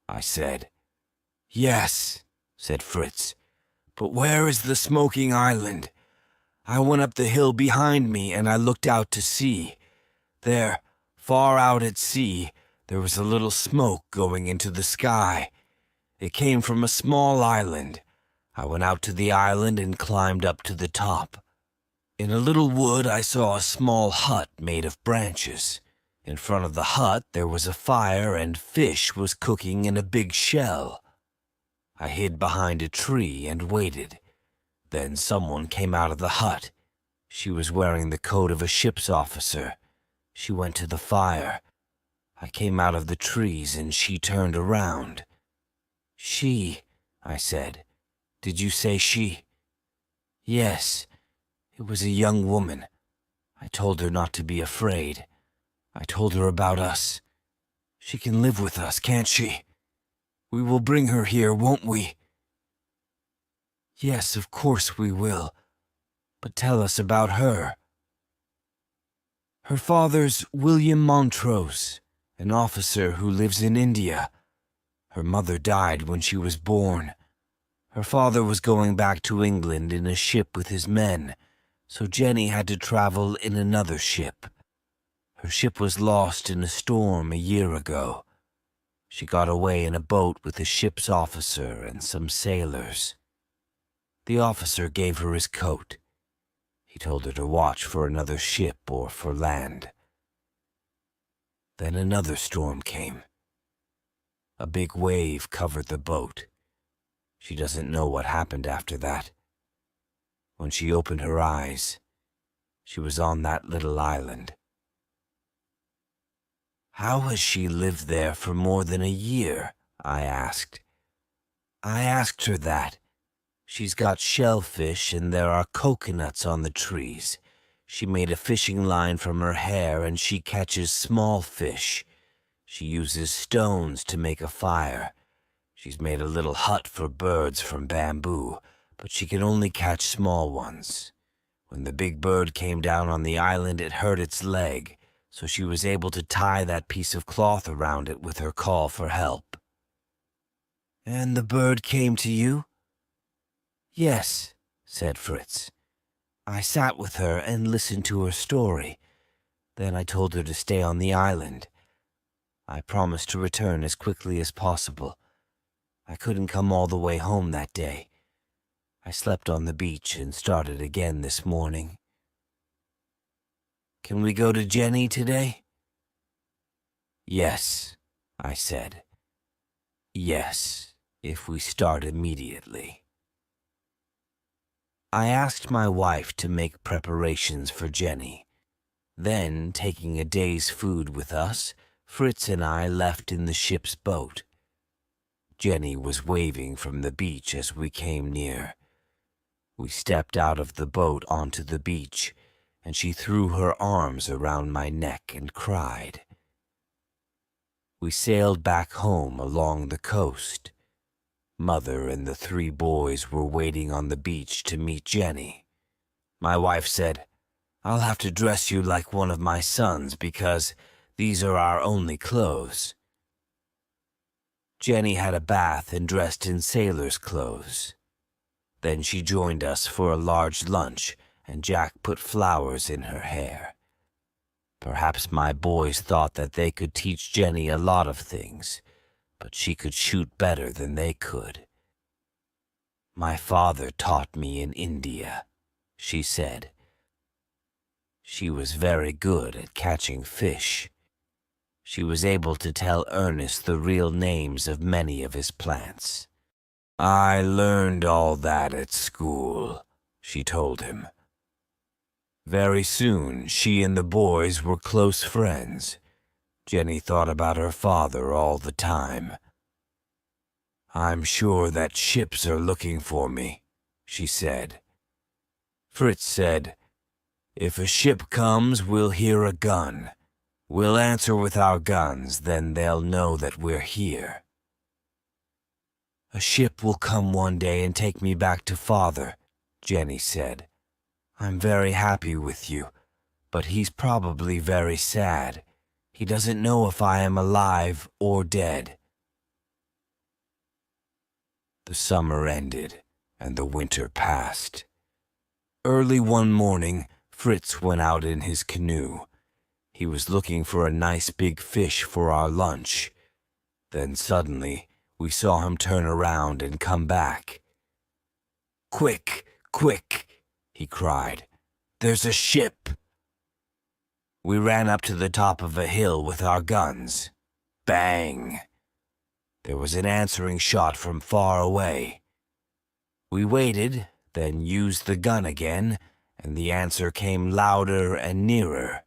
I said. "Yes," said Fritz, "but where is the Smoking Island? I went up the hill behind me and I looked out to sea. There, far out at sea, there was a little smoke going into the sky. It came from a small island. I went out to the island and climbed up to the top. In a little wood I saw a small hut made of branches. In front of the hut there was a fire and fish was cooking in a big shell. I hid behind a tree and waited. Then someone came out of the hut. She was wearing the coat of a ship's officer. She went to the fire. I came out of the trees and she turned around. "She," I said. "Did you say she?" "Yes, it was a young woman. I told her not to be afraid. I told her about us. She can live with us, can't she? We will bring her here, won't we?" "Yes, of course we will. But tell us about her." "Her father's William Montrose, an officer who lives in India. Her mother died when she was born. Her father was going back to England in a ship with his men, so Jenny had to travel in another ship. Her ship was lost in a storm a year ago. She got away in a boat with the ship's officer and some sailors. The officer gave her his coat. He told her to watch for another ship or for land. Then another storm came. A big wave covered the boat. She doesn't know what happened after that. When she opened her eyes, she was on that little island." "How has she lived there for more than a year?" I asked. "I asked her that. She's got shellfish and there are coconuts on the trees. She made a fishing line from her hair and she catches small fish. She uses stones to make a fire. She's made a little hut for birds from bamboo, but she can only catch small ones. When the big bird came down on the island, it hurt its leg, so she was able to tie that piece of cloth around it with her call for help." "And the bird came to you?" "Yes," said Fritz. "I sat with her and listened to her story. Then I told her to stay on the island. I promised to return as quickly as possible. I couldn't come all the way home that day. I I slept on the beach and started again this morning. Can we go to Jenny today? Yes, I said. Yes, if we start immediately. I asked my wife to make preparations for Jenny. Then, taking a day's food with us, Fritz and I left in the ship's boat. Jenny was waving from the beach as we came near. We stepped out of the boat onto the beach, and she threw her arms around my neck and cried. We sailed back home along the coast. Mother and the 3 boys were waiting on the beach to meet Jenny. My wife said, "I'll have to dress you like one of my sons because these are our only clothes." Jenny had a bath and dressed in sailor's clothes. Then she joined us for a large lunch, and Jack put flowers in her hair. Perhaps my boys thought that they could teach Jenny a lot of things, but she could shoot better than they could. "My father taught me in India," she said. She was very good at catching fish. She was able to tell Ernest the real names of many of his plants. "I learned all that at school," she told him. Very soon, she and the boys were close friends. Jenny thought about her father all the time. "I'm sure that ships are looking for me," she said. Fritz said, "If a ship comes, we'll hear a gun. We'll answer with our guns, then they'll know that we're here." "A ship will come one day and take me back to Father," Jenny said. "I'm very happy with you, but he's probably very sad. He doesn't know if I am alive or dead." The summer ended, and the winter passed. Early one morning, Fritz went out in his canoe. He was looking for a nice big fish for our lunch. Then suddenly, we saw him turn around and come back. "Quick, quick!" he cried. "There's a ship!" We ran up to the top of a hill with our guns. Bang! There was an answering shot from far away. We waited, then used the gun again, and the answer came louder and nearer.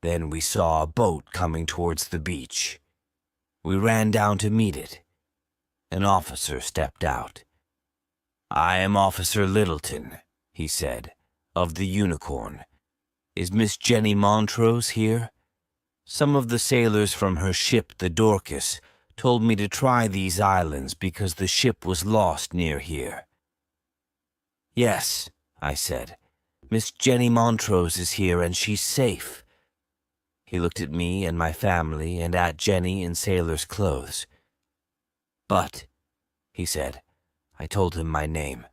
Then we saw a boat coming towards the beach. We ran down to meet it. An officer stepped out. "I am Officer Littleton," he said, "of the Unicorn. Is Miss Jenny Montrose here? Some of the sailors from her ship, the Dorcas, told me to try these islands because the ship was lost near here." "Yes," I said. "Miss Jenny Montrose is here and she's safe." He looked at me and my family and at Jenny in sailor's clothes. "But," he said, I told him my name.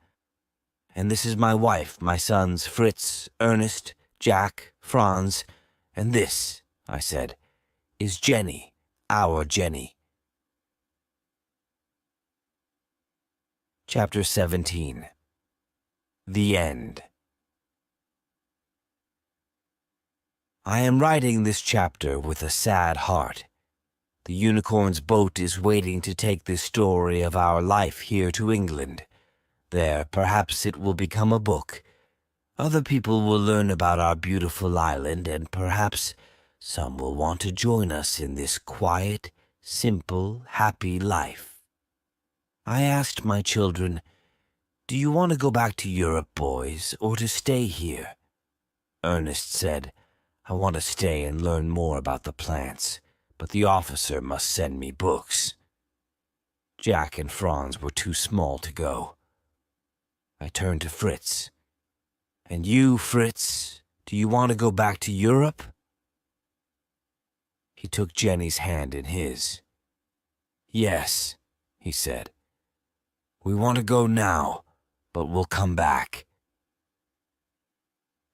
"And this is my wife, my sons Fritz, Ernest, Jack, Franz, and this," I said, "is Jenny, our Jenny." Chapter 17. The End. I am writing this chapter with a sad heart. The Unicorn's boat is waiting to take this story of our life here to England. There, perhaps it will become a book. Other people will learn about our beautiful island, and perhaps some will want to join us in this quiet, simple, happy life. I asked my children, "Do you want to go back to Europe, boys, or to stay here?" Ernest said, "I want to stay and learn more about the plants, but the officer must send me books." Jack and Franz were too small to go. I turned to Fritz. "And you, Fritz, do you want to go back to Europe?" He took Jenny's hand in his. "Yes," he said. "We want to go now, but we'll come back."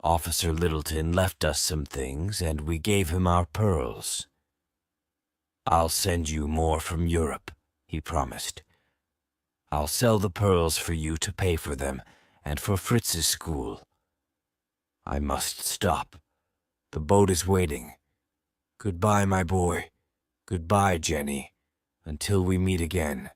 Officer Littleton left us some things, and we gave him our pearls. "I'll send you more from Europe," he promised. I'll sell the pearls for you to pay for them and for Fritz's school. I must stop. The boat is waiting. Goodbye, my boy. Goodbye, Jenny. Until we meet again.